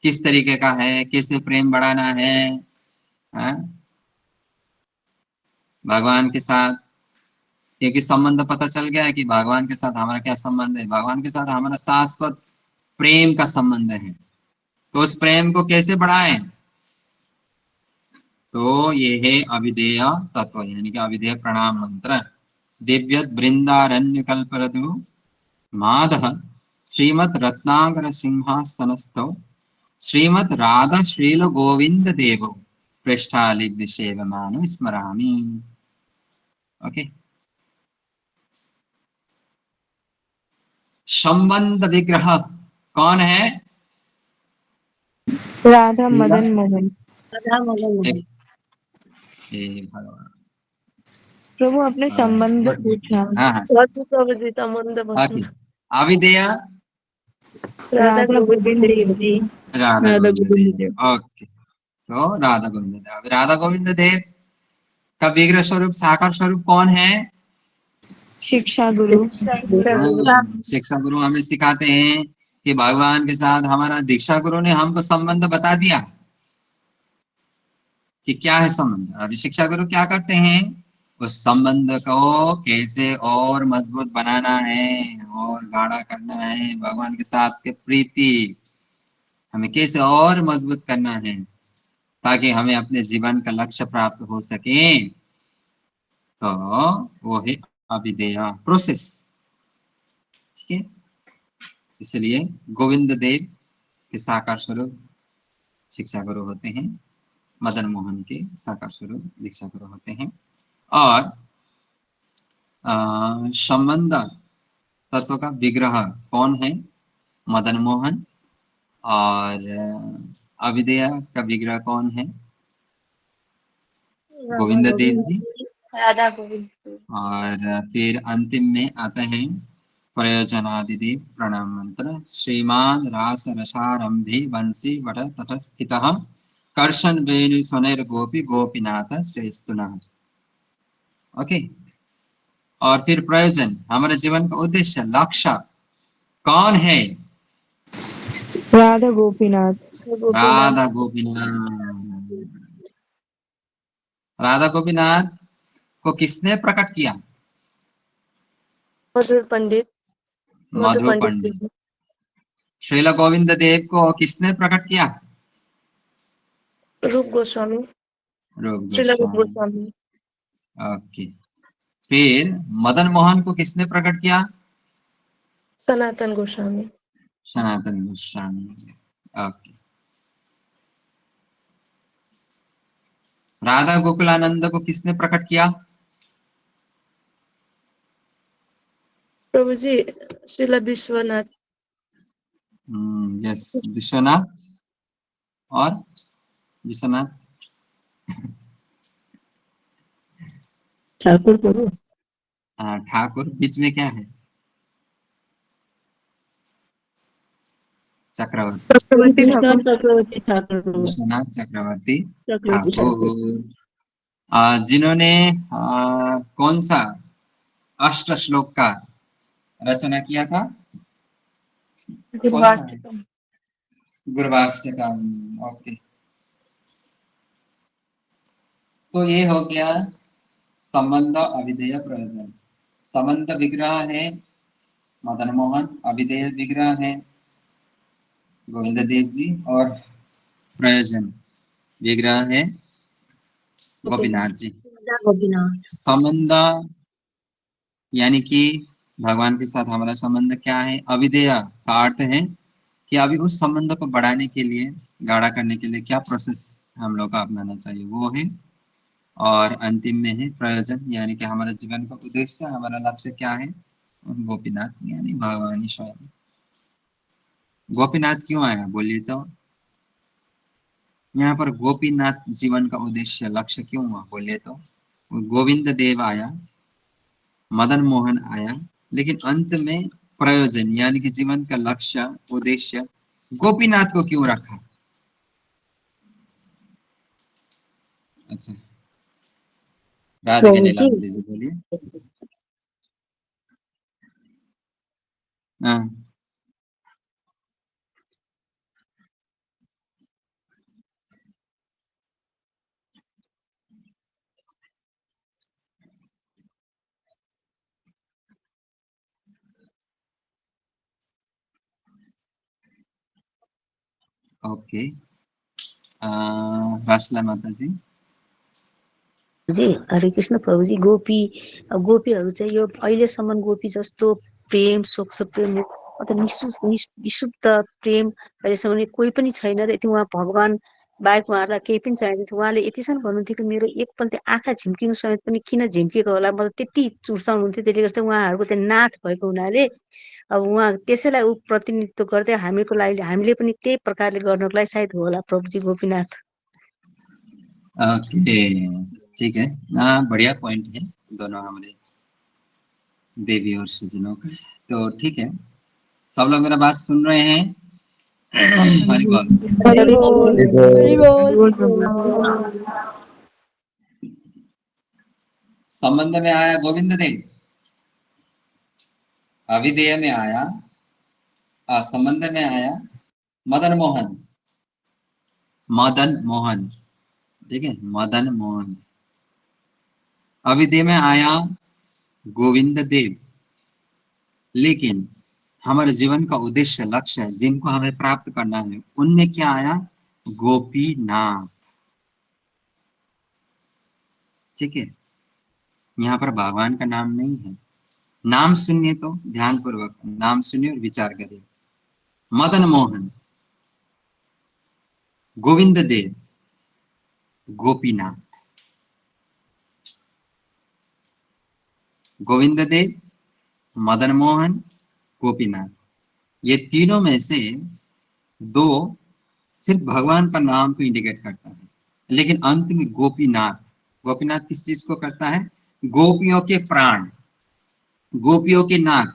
किस तरीके का है, कैसे प्रेम बढ़ाना है भगवान के साथ। क्योंकि संबंध पता चल गया है कि भगवान के साथ हमारा क्या संबंध है। भगवान के साथ हमारा शाश्वत प्रेम का संबंध है। तो उस प्रेम को कैसे बढ़ाएं? तो ये है अविधेय तत्व, यानी कि अविधेय प्रणाम मंत्र। दिव्य वृंदारण्य कल्परधु माधव श्रीमद रत्नाकर सिंहासनस्थो श्रीमद राधा श्रील गोविंद देव पृष्ठालिब्ध सेवमानो स्मरामि। ओके, संबंध विग्रह कौन है?
राधा मदन मोहन।
राधा मदन मोहन।
भगवान
प्रभु अपने संबंध पूछा।
हाँ
प्रभु जी संबंध
ओके, अविधेय
राधा गोविंद देव जी।
राधा गोविंद देव। ओके, सो राधा गोविंद देव। राधा गोविंद देव का विग्रह स्वरूप, साकार स्वरूप कौन है?
शिक्षा गुरु।
शिक्षा गुरु हमें सिखाते हैं कि भगवान के साथ हमारा दीक्षा गुरु ने हमको संबंध बता दिया कि क्या है संबंध। अभी शिक्षा गुरु क्या करते हैं? उस संबंध को कैसे और मजबूत बनाना है और गाढ़ा करना है, भगवान के साथ के प्रीति हमें कैसे और मजबूत करना है ताकि हमें अपने जीवन का लक्ष्य प्राप्त हो सके। तो वो है अविधेय प्रोसेस। ठीक है, इसलिए गोविंद देव के साकार स्वरूप शिक्षा गुरु होते हैं, मदन मोहन के साकार स्वरूप दीक्षा गुरु होते हैं। और संबंध तत्व का विग्रह कौन है? मदन मोहन। और अविधेय का विग्रह कौन है? गोविंद देव जी।
राधा गोविंद।
और फिर अंतिम में आते हैं प्रयोजनादिदेव प्रणाम मंत्र। श्रीमान रास रसारंभे वंशी वट तटस्थितः कर्षण वेणु सुनैर गोपी गोपीनाथ श्रेष्ठुनः। ओके, और फिर प्रयोजन, हमारे जीवन का उद्देश्य, लक्ष्य कौन है?
राधा गोपीनाथ।
राधा गोपीनाथ। राधा गोपीनाथ को किसने प्रकट किया?
मधुर पंडित।
मधु पंडित। श्रील गोविंद देव को किसने प्रकट किया?
रूप गोस्वामी।
रूप
श्रील रूप
गोस्वामी।
गोस्वामी।
ओके, फिर मदन मोहन को किसने प्रकट किया?
सनातन गोस्वामी।
सनातन गोस्वामी। ओके, राधा गोकुलानंद को किसने प्रकट किया?
प्रभु जी श्रील विश्वनाथ।
यस, विश्वनाथ। और विश्वनाथ
ठाकुर प्रभु।
ठाकुर। बीच में क्या है? चक्रवर्ती।
चक्रवर्ती ठाकुर।
चक्रवर्ती ठाकुर प्रभु।
विश्वनाथ चक्रवर्ती
चक्रवर्ती ठाकुर।
ठाकुर, जिन्होंने कौन सा अष्ट श्लोक का रचना किया था? कौन सा है? गुरवाष्टकम। ओके, तो ये हो गया संबंध अविधेय प्रयोजन। संबंध विग्रह है मदन मोहन, अविधेय विग्रह है गोविंद देव जी, और प्रयोजन विग्रह है गोपीनाथ जी।
गोपीनाथ।
संबंध यानी कि भगवान के साथ हमारा संबंध क्या है? अविधेय का अर्थ है कि अभी उस संबंध को बढ़ाने के लिए, गाढ़ा करने के लिए क्या प्रोसेस हम लोग को अपनाना चाहिए, वो है। और अंतिम में है प्रयोजन, यानी कि हमारे जीवन का उद्देश्य, हमारा लक्ष्य क्या है? गोपीनाथ यानी भगवान ही स्वयं। गोपीनाथ क्यों आया बोलिए तो? यहाँ पर गोपीनाथ जीवन का उद्देश्य, लक्ष्य क्यों हुआ बोलिए तो? गोविंद देव आया, मदन मोहन आया, लेकिन अंत में प्रयोजन यानी कि जीवन का लक्ष्य, उद्देश्य गोपीनाथ को क्यों रखा? अच्छा, राधिका
प्रभु जी
नीलांबर जी बोलिए। हाँ, ओके। रासला माता जी।
जी हरे कृष्ण प्रभुजी। गोपीहरू चाहिँ यो अहिलेसम्म गोपी जस्तो प्रेम, सोक्ष प्रेम अथवा विशुद्ध प्रेम अहिलेसम्म कोही पनि छैन र यति उहाँ भगवान बाहेक उहाँहरूलाई केही पनि चाहिँदैन थियो। उहाँले यतिसम्म भन्नुहुन्थ्यो कि मेरो एकपल्ट आँखा झिम्किनु समेत पनि किन झिम्किएको होला, मतलब त्यति चुर्साउनुहुन्थ्यो। त्यसले गर्दा उहाँहरूको चाहिँ नाथ भएको हुनाले अब उहाँ त्यसैलाई प्रतिनिधित्व गर्दै हामीको लागि हामीले पनि त्यही प्रकारले गर्नको लागि सायद होला प्रभुजी गोपीनाथ।
ओके, ठीक है। बढ़िया पॉइंट है दोनों हमारे देवी और सजनों का। तो ठीक है, सब लोग मेरा बात सुन रहे हैं? हरि बोल।
हरि बोल।
हरि बोल।
संबंध में आया गोविंद देव, अविधेय में आया, संबंध में आया मदन मोहन। मदन मोहन, ठीक है, मदन मोहन। अविधेय में आया गोविंद देव, लेकिन हमारे जीवन का उद्देश्य, लक्ष्य जिनको हमें प्राप्त करना है, उनमें क्या आया? गोपीनाथ। ठीक है, यहाँ पर भगवान का नाम नहीं है। नाम सुनिए तो ध्यान पूर्वक नाम सुनिए और विचार करिए। मदन मोहन, गोविंद देव, गोपीनाथ। गोविंद देव, मदन मोहन, गोपीनाथ, ये तीनों में से दो सिर्फ भगवान का नाम को इंडिकेट करता है, लेकिन अंत में गोपीनाथ। गोपीनाथ किस चीज को करता है? गोपियों के प्राण, गोपियों के नाथ।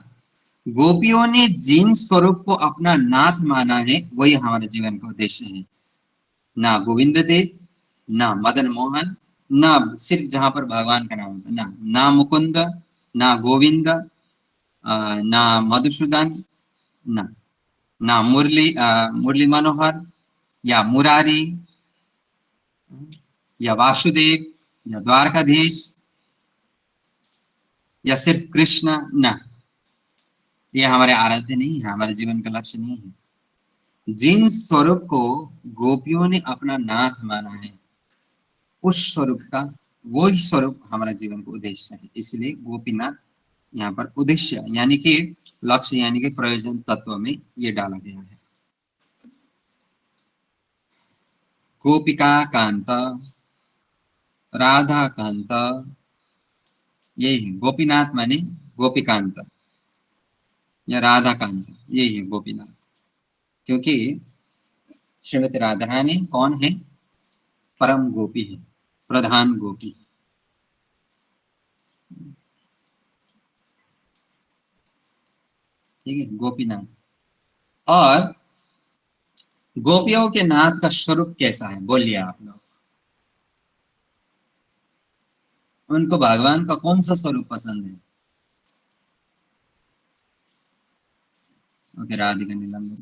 गोपियों ने जिन स्वरूप को अपना नाथ माना है, वही हमारे जीवन का उद्देश्य है। ना गोविंद देव, ना मदन मोहन, ना सिर्फ जहां पर भगवान का नाम होता है, ना मुकुंद, ना गोविंद, ना मधुसूदन, ना ना मुरली मनोहर या मुरारी या वासुदेव या द्वारकाधीश या सिर्फ कृष्ण, ना, ये हमारे आराध्य नहीं है, हमारे जीवन का लक्ष्य नहीं है। जिन स्वरूप को गोपियों ने अपना नाथ माना है, उस स्वरूप का वही स्वरूप हमारा जीवन का उद्देश्य है। इसलिए गोपीनाथ यहाँ पर उद्देश्य यानी कि लक्ष्य यानी कि प्रयोजन तत्व में ये डाला गया है। गोपिका कांता, राधा कांत, यही है गोपीनाथ माने गोपीकांत या राधा कांत, यही है गोपीनाथ। क्योंकि श्रीमती राधा रानी कौन है? परम गोपी है, प्रधान गोपी। ठीक है, गोपीनाथ। और गोपियों के नाथ का स्वरूप कैसा है, बोलिए आप लोग। उनको भगवान का कौन सा स्वरूप पसंद है? ओके, राधिका नीलम।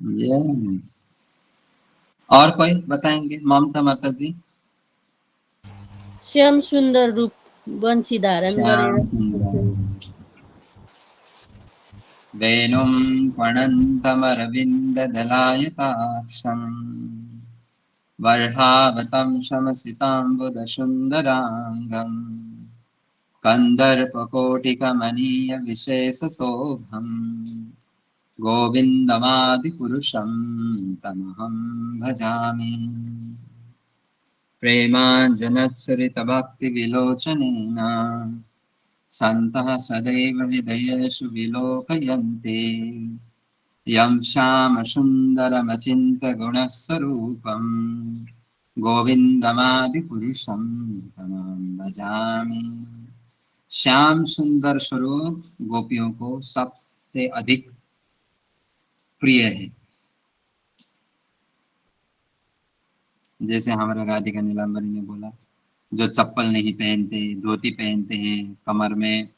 यस। और कोई बताएंगे? ममता माता जी।
श्याम सुन्दर रूप वंशी धारण गरेर
श्याम सुंदर वेणुं फणन्तमरविन्ददलायताक्षम् वर्हावतं शमसिताम्बुदसुन्दराङ्गम् कन्दर्पकोटिकमनीयविशेषशोभम् गोविन्दमादिपुरुषं तमहं भजामि। प्रेमाञ्जनच्छरितभक्तिविलोचनेन सन्तः सदैव हृदयेषु विलोकयन्ति यं श्यामसुन्दरमचिन्त्यगुणस्वरूपम् गोविन्दमादिपुरुषं तमहं भजामि। श्याम सुंदर स्वरूप गोपियों को सबसे अधिक प्रिय है। जैसे हमारा राधिका नीलांबरी ने बोला, जो चप्पल नहीं पहनते, धोती पहनते हैं, कमर में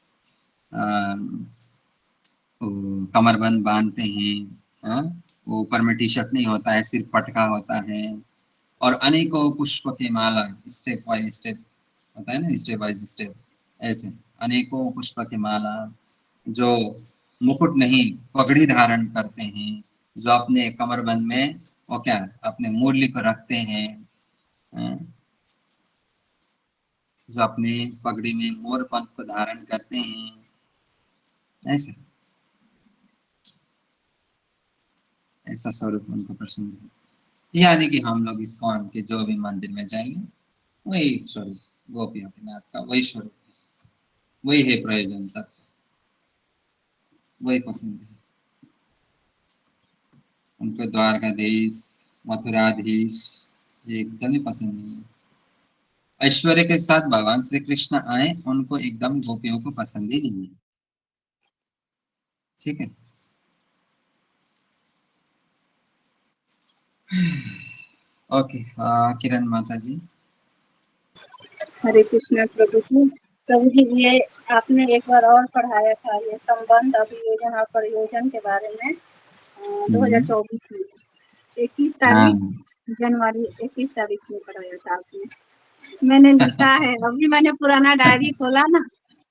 कमरबंद बांधते हैं, हाँ? वो ऊपर में टी शर्ट नहीं होता है, सिर्फ पटका होता है, और अनेकों पुष्प के माला, स्टेप बाय स्टेप होता है ना, स्टेप बाय स्टेप, ऐसे अनेकों पुष्प के माला, जो मुकुट नहीं पगड़ी धारण करते हैं, जो अपने कमरबंद में वो क्या अपने मुरली को रखते हैं, हाँ? जो अपने पगड़ी में मोर पंख को धारण करते हैं, ऐसे ऐसा स्वरूप उनको पसंद है। यानी कि हम लोग इस्कॉन के जो भी मंदिर में जाएंगे, वही स्वरूप गोपियों के नाथ का वही स्वरूप है, वही है प्रयोजन तक, वही पसंद है उनको। द्वारकाधीश, मथुराधीश ये एकदम ही पसंद नहीं है। ऐश्वर्य के साथ भगवान श्री कृष्ण आए, उनको एकदम गोपियों को पसंद ही नहीं है। ठीक है। ओके, किरण माता जी।
हरे कृष्णा प्रभु जी। प्रभु जी, ये आपने एक बार और पढ़ाया था, ये संबंध अभियोजन और प्रयोजन के बारे में 2024 में 21
हाँ,
तारीख जनवरी 21 तारीख में पढ़ाया था आपने। मैंने लिखा है, अभी मैंने पुराना डायरी खोला ना,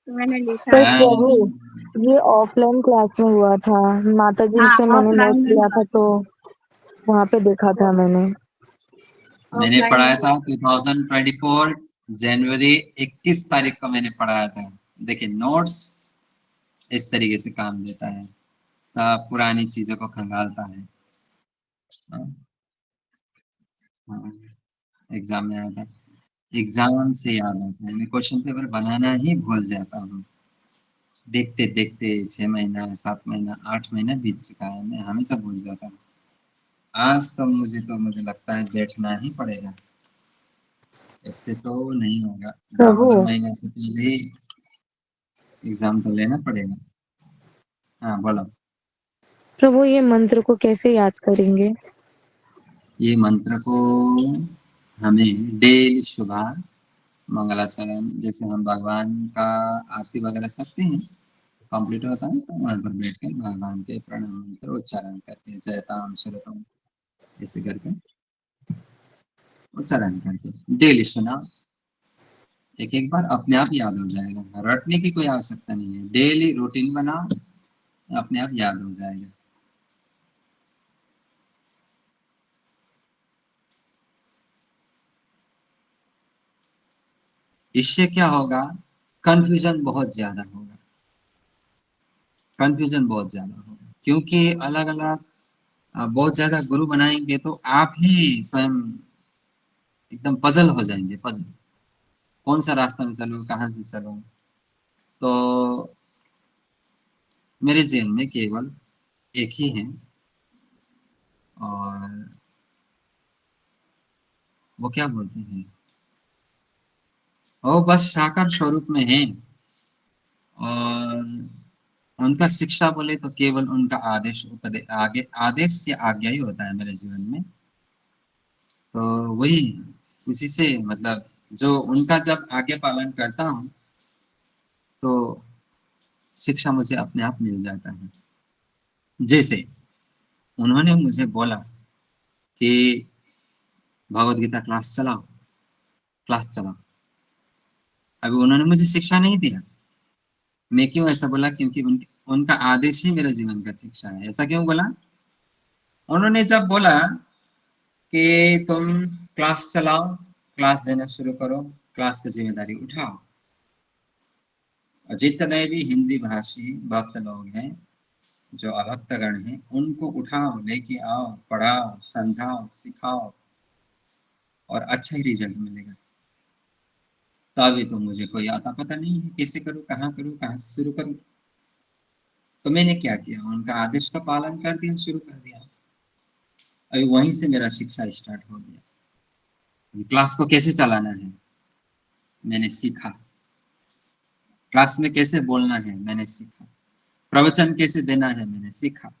तो मैंने लिखा
पर
है।
प्रभु ये ऑफलाइन क्लास में हुआ था, माता जी
हाँ,
से मैंने नोट
ऑफलाइन में
लिया
हुआ
था, तो वहाँ पे देखा था मैंने।
मैंने
ऑफलाइन
पढ़ाया
में।
था 2024 जनवरी 21 तारीख को मैंने पढ़ाया था। देखिए, नोट्स इस तरीके से काम देता है, सब पुरानी चीजों को खंगालता है। हाँ, हाँ, एग्जाम में आता है, एग्जाम से याद आता है, मैं क्वेश्चन पेपर बनाना ही भूल जाता हूँ। देखते देखते 6 महीना, 7 महीना, 8 महीना बीत चुका है, मैं हमेशा भूल जाता हूँ। आज तो मुझे लगता है बैठना ही पड़ेगा, इससे तो नहीं होगा।
प्रभु
दामोदर महीने से पहले ही एग्जाम तो लेना पड़ेगा। हाँ, बोलो।
प्रभु ये मंत्र को कैसे याद करेंगे?
ये मंत्र को हमें डेली सुबह मंगलाचरण, जैसे हम भगवान का आरती वगैरह सकते हैं, कंप्लीट होता है तो वहां पर बैठ कर भगवान के प्रणाम मंत्र उच्चारण करते हैं, जयताम शरतम ऐसे करके उच्चारण करके डेली सुना। एक एक बार अपने आप याद हो जाएगा, रटने की कोई आवश्यकता नहीं है। डेली रूटीन बनाओ, अपने आप याद हो जाएगा। इससे क्या होगा, कंफ्यूजन बहुत ज्यादा होगा, कंफ्यूजन बहुत ज्यादा होगा, क्योंकि अलग अलग बहुत ज्यादा गुरु बनाएंगे तो आप ही स्वयं एकदम पजल हो जाएंगे, पजल, कौन सा रास्ता में चलो, कहाँ से चलो। तो मेरे जेल में केवल एक ही है, और वो क्या बोलते हैं, वो बस साकार स्वरूप में है, और उनका शिक्षा बोले तो केवल उनका आदेश उपदेश, आगे आदेश या आज्ञा ही होता है मेरे जीवन में। तो वही, उसी से मतलब जो उनका जब आज्ञा पालन करता हूँ तो शिक्षा मुझे अपने आप मिल जाता है। जैसे उन्होंने मुझे बोला कि भगवत गीता क्लास चलाओ, क्लास चलाओ। अभी उन्होंने मुझे शिक्षा नहीं दिया, मैं क्यों ऐसा बोला, क्योंकि उनका आदेश ही मेरे जीवन का शिक्षा है। ऐसा क्यों बोला, उन्होंने जब बोला कि तुम क्लास चलाओ, क्लास देना शुरू करो, क्लास की जिम्मेदारी उठाओ, जितने भी हिंदी भाषी भक्त लोग हैं, जो अभक्तगण हैं, उनको उठाओ, लेके आओ, पढ़ाओ, समझाओ, सिखाओ, और अच्छा ही रिजल्ट मिलेगा। तो अभी तो मुझे कोई आता पता नहीं है, कैसे करूँ, कहाँ से शुरू करूँ। तो मैंने क्या किया, उनका आदेश का पालन कर दिया, शुरू कर दिया। अभी वहीं से मेरा शिक्षा स्टार्ट हो गया। क्लास को कैसे चलाना है मैंने सीखा, क्लास में कैसे बोलना है मैंने सीखा, प्रवचन कैसे देना है मैंने सीखा,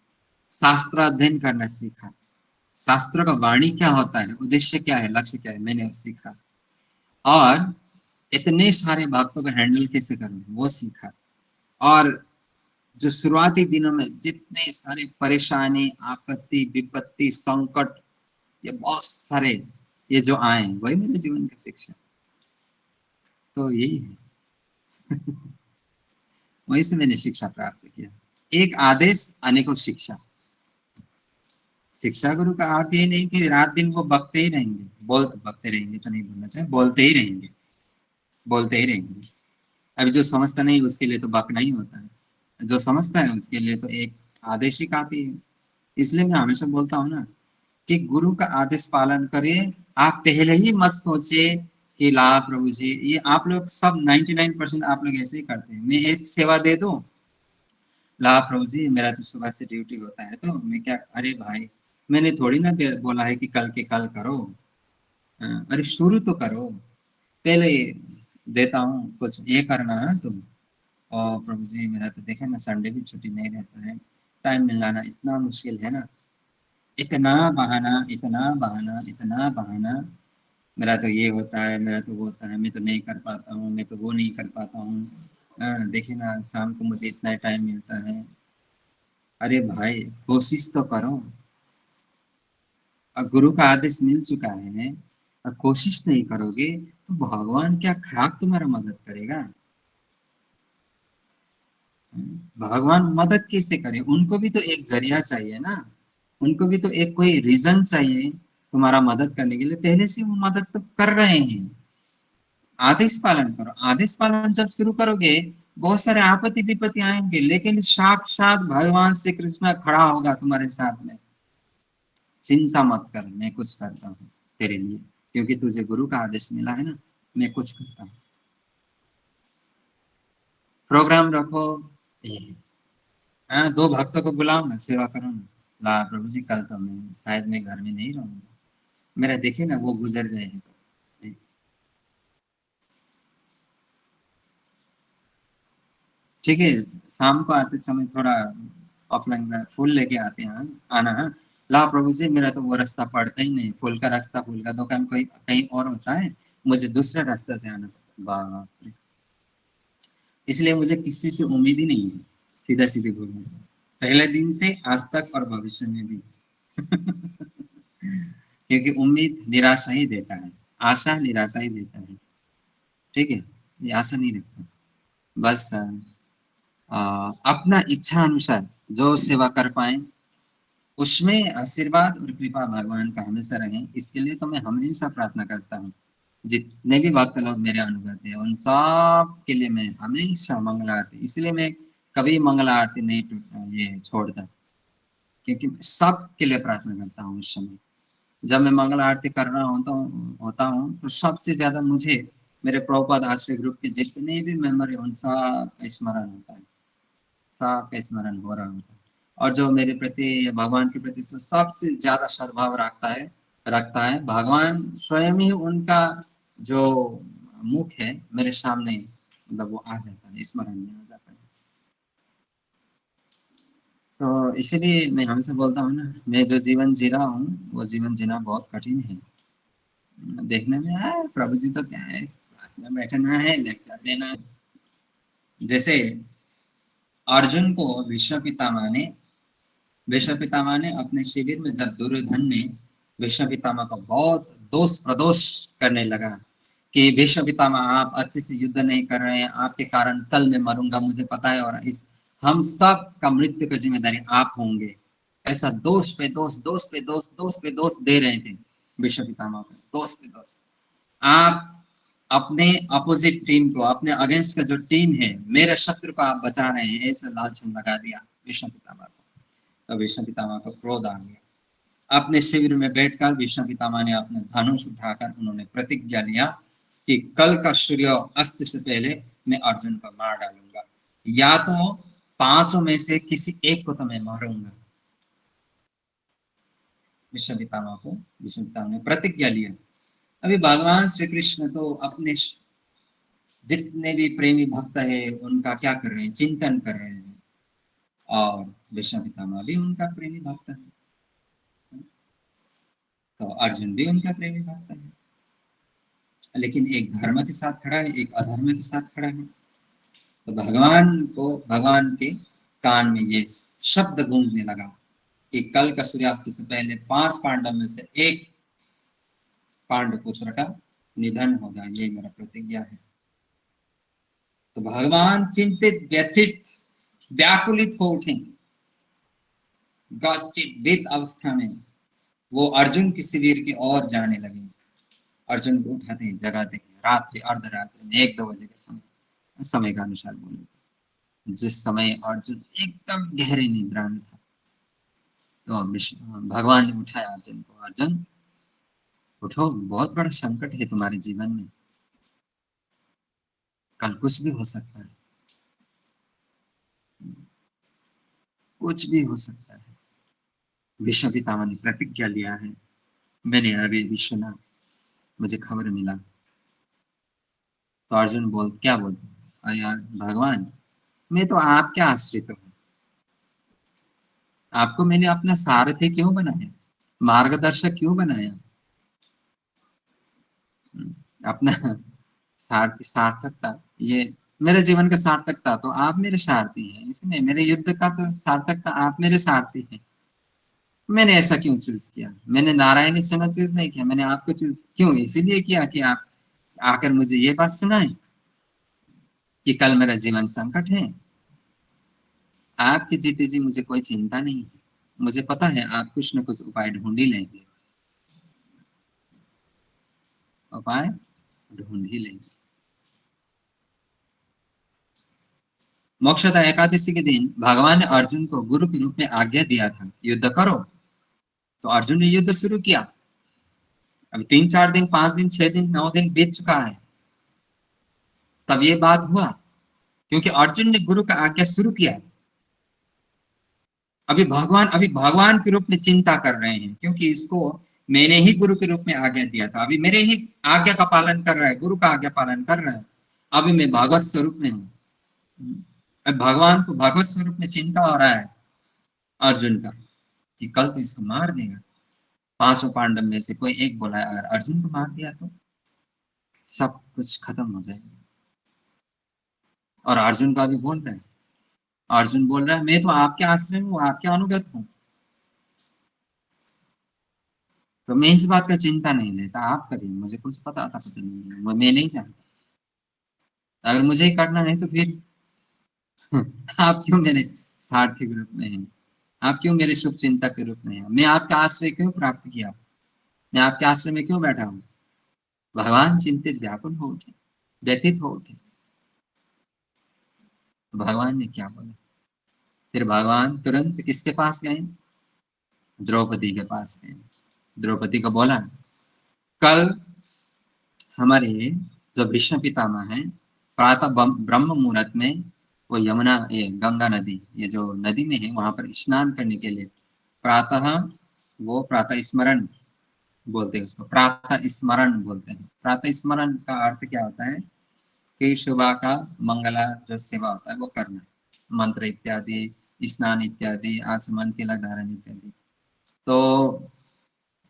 शास्त्र अध्ययन करना सीखा, शास्त्रों का वाणी क्या होता है, उद्देश्य क्या है, लक्ष्य क्या है, मैंने सीखा। और इतने सारे भक्तों को हैंडल कैसे करूं वो सीखा। और जो शुरुआती दिनों में जितने सारे परेशानी, आपत्ति, विपत्ति, संकट, ये बहुत सारे ये जो आए, वही मेरे जीवन की शिक्षा। तो यही है, वहीं से मैंने शिक्षा प्राप्त किया। एक आदेश, अनेकों शिक्षा। शिक्षा गुरु का अर्थ ये नहीं कि रात दिन वो बकते ही रहेंगे, बकते रहेंगे तो नहीं बोलना चाहिए, बोलते ही रहेंगे, बोलते ही रहेंगे। अभी जो समझता नहीं उसके लिए तो बकना ही होता है, जो समझता है उसके लिए तो एक आदेश ही काफी है। इसलिए मैं हमेशा बोलता हूँ ना कि गुरु का आदेश पालन करिए। आप पहले ही मत सोचिए कि ला प्रभु जी, ये आप लोग सब 99% आप लोग ऐसे ही करते हैं। मैं एक सेवा दे दूं, ला प्रभु जी मेरा तो सुबह से ड्यूटी होता है तो मैं क्या, अरे भाई मैंने थोड़ी ना बोला है कि कल के कल करो, अरे शुरू तो करो, पहले देता हूँ कुछ ये करना है तुम। और प्रभु जी मेरा तो देखे ना संडे भी छुट्टी नहीं रहता है, टाइम मिलाना इतना मुश्किल है ना, इतना बहाना, इतना बहाना, इतना बहाना, मेरा तो ये होता है, मेरा तो वो होता है, मैं तो नहीं कर पाता हूँ, मैं तो वो नहीं कर पाता हूँ, देखिए ना शाम को मुझे इतना टाइम मिलता है। अरे भाई कोशिश तो करो, अब गुरु का आदेश मिल चुका है, अब कोशिश नहीं करोगे तो भगवान क्या खाक तुम्हारा मदद करेगा। भगवान मदद कैसे करे, उनको भी तो एक जरिया चाहिए ना, उनको भी तो एक कोई रीजन चाहिए तुम्हारा मदद करने के लिए। पहले से वो मदद तो कर रहे हैं। आदेश पालन करो, आदेश पालन जब शुरू करोगे बहुत सारे आपत्ति विपत्ति आएंगे, लेकिन साक्षात भगवान श्री कृष्ण खड़ा होगा तुम्हारे साथ में। चिंता मत कर, मैं कुछ करता हूँ तेरे लिए, क्योंकि तुझे गुरु का आदेश मिला है ना, मैं कुछ करता हूँ। प्रोग्राम रखो, ये हाँ, दो भक्तों को बुलाओ ना, सेवा करो ना, ला प्रभु जी कल तो मैं शायद मैं घर में नहीं रहूंगा, मेरा देखे ना वो गुजर गए हैं तो। ठीक है, शाम को आते समय थोड़ा ऑफलाइन फूल लेके आते हैं, आना है। ला प्रभु जी मेरा तो वो रास्ता पड़ता ही नहीं, फूल का रास्ता, फूल का दुकान कोई कहीं और होता है, मुझे दूसरे रास्ते से आना पड़ता। बाप रे, इसलिए मुझे किसी से उम्मीद ही नहीं है, सीधा सीधे बोलूँ, पहले दिन से आज तक और भविष्य में भी। क्योंकि उम्मीद निराशा ही देता है, आशा निराशा ही देता है। ठीक है, ये आशा नहीं रखता। बस अपना इच्छा अनुसार जो सेवा कर पाए उसमें आशीर्वाद और कृपा भगवान का हमेशा रहे, इसके लिए तो मैं हमेशा प्रार्थना करता हूँ। जितने भी भक्त लोग मेरे अनुगत है उन सब के लिए मैं हमेशा मंगल आरती, इसलिए मैं कभी मंगल आरती नहीं ये छोड़ता, क्योंकि मैं सब के लिए प्रार्थना करता हूँ। उस समय जब मैं मंगल आरती कर रहा होता हूँ तो सबसे ज्यादा मुझे मेरे प्रभुपाद आश्रय ग्रुप के जितने भी मेंबर है उन सब का स्मरण होता है, सबका स्मरण हो रहा होता है। और जो मेरे प्रति भगवान के प्रति सबसे ज्यादा सद्भाव रखता है भगवान स्वयं ही, उनका जो मुख है मेरे सामने, मतलब वो आ जाता है, स्मरण में आ जाता है। तो इसीलिए मैं हमेशा बोलता हूँ ना, मैं जो जीवन जी रहा हूँ वो जीवन जीना बहुत कठिन है। देखने में प्रभु जी तो क्या है, क्लास में बैठना है, लेक्चर देना है। जैसे अर्जुन को भीष्म पितामह ने अपने शिविर में जब दुर्योधन ने भीष्म पितामह को बहुत दोष प्रदोष करने लगा कि भीष्म पितामह आप अच्छे से युद्ध नहीं कर रहे हैं, आपके कारण कल मैं मरूंगा, मुझे पता है, और इस हम सब का मृत्यु की जिम्मेदारी आप होंगे, ऐसा दोष पे दोष दोष पे दोष दोष पे दोष दे रहे थे भीष्म पितामह को, दोष पे दोष। आप अपने अपोजिट टीम को, अपने अगेंस्ट का जो टीम है, मेरे शत्रु को आप बचा रहे हैं, ऐसा लालच लगा दिया भीष्म पितामह को। तो भीष्म पितामह को क्रोध आ गया। अपने शिविर में बैठकर भीष्म पितामह ने अपने धनुष उठाकर उन्होंने प्रतिज्ञा लिया कि कल का सूर्य अस्त से पहले मैं अर्जुन को मार डालूंगा, या तो पांचों में से किसी एक को तो मैं मारूंगा। भीष्म पितामह ने प्रतिज्ञा लिया। अभी भगवान श्री कृष्ण तो अपने जितने भी प्रेमी भक्त है उनका क्या कर रहे हैं, चिंतन कर रहे हैं, और भीष्म पितामह भी उनका प्रेमी भक्त है, तो अर्जुन भी उनका प्रेमी भक्त है। लेकिन एक धर्म के साथ खड़ा है, एक अधर्म के साथ खड़ा है। तो भगवान के कान में ये शब्द गूंजने लगा कि कल का सूर्यास्त से पहले 5 पांडव में से एक पांडव पुत्र का निधन होगा, ये मेरा प्रतिज्ञा है। तो भगवान चिंतित, व्यथित, व्याकुलित हो उठे। गचित अवस्था में वो अर्जुन की शिविर की ओर जाने लगे। अर्जुन को उठाते हैं, जगाते हैं, रात्रि अर्धरात्रि में 1-2 बजे के समय का अनुसार बोले, जिस समय अर्जुन एकदम गहरे निद्रा में था, तो भगवान ने उठाया अर्जुन को, अर्जुन उठो, बहुत बड़ा संकट है तुम्हारे जीवन में, कल कुछ भी हो सकता है, कुछ भी हो सकता है। भीष्म पितामह ने प्रतिज्ञा लिया है, मैंने अभी सुना, मुझे खबर मिला। तो अर्जुन क्या बोलते, अरे यार भगवान, मैं तो आपके आश्रित हूँ, आपको मैंने अपना सारथी क्यों बनाया, मार्गदर्शक क्यों बनाया, अपना सार्थकता, ये मेरे जीवन का सार्थकता तो आप मेरे सारथी हैं, इसमें मेरे युद्ध का तो सार्थकता आप मेरे सारथी हैं। मैंने ऐसा क्यों चूज किया, मैंने नारायणी सेना चूज नहीं किया, मैंने आपको चूज क्यों इसीलिए किया कि आप आकर मुझे ये बात सुनाएं कि कल मेरा जीवन संकट है। आपके जीते जी मुझे कोई चिंता नहीं है, मुझे पता है आप कुछ न कुछ उपाय ढूंढ ही लेंगे, उपाय ढूंढ ही लेंगे। मोक्षदा एकादशी के दिन भगवान ने अर्जुन को गुरु के रूप में आज्ञा दिया था, युद्ध करो। तो अर्जुन ने युद्ध शुरू किया। अब 3-4 दिन, 5 दिन, 6 दिन, 9 दिन बीत चुका है, तब ये बात हुआ क्योंकि अर्जुन ने गुरु का आज्ञा शुरू किया। अभी भगवान के रूप में चिंता कर रहे हैं, क्योंकि इसको मैंने ही गुरु के रूप में आज्ञा दिया था, अभी मेरे ही आज्ञा का पालन कर रहा है, गुरु का आज्ञा पालन कर रहा है। अभी मैं भागवत स्वरूप में हूँ, अब भगवान को भागवत स्वरूप में चिंता हो रहा है अर्जुन का कि कल तो इसको मार देगा। 5 पांडव में से कोई एक बोला, अगर अर्जुन को मार दिया तो सब कुछ खत्म हो जाएगा। और अर्जुन का भी बोल रहा है, अर्जुन बोल रहा है मैं तो आपके आश्रय हूँ, आपके अनुगत हूँ, तो मैं इस बात का चिंता नहीं लेता, आप करिए, मुझे कुछ पता नहीं है, मैं नहीं जानता। अगर मुझे ही करना है तो फिर आप क्यों मेरे सारथी के रूप में हैं? आप क्यों मेरे शुभ चिंतक के रूप में हैं? मैं आपका आश्रय क्यों प्राप्त किया? मैं आपके आश्रय में क्यों बैठा हूँ? भगवान चिंतित व्याकुल हो उठे, व्यथित हो उठे। भगवान ने क्या बोला? फिर भगवान तुरंत किसके पास गए? द्रौपदी के पास गए। द्रौपदी को बोला, कल हमारे जो भीष्म पितामह हैं, प्रातः ब्रह्म मुहूर्त में वो यमुना, ये गंगा नदी, ये जो नदी में है, वहां पर स्नान करने के लिए प्रातः, वो प्रातः स्मरण बोलते हैं उसको, प्रातः स्मरण बोलते हैं। प्रातः स्मरण का अर्थ क्या होता है कि सुबह का मंगला जो सेवा होता है वो करना, मंत्र इत्यादि, स्नान इत्यादि, आचमन, तिलक धारण इत्यादि। तो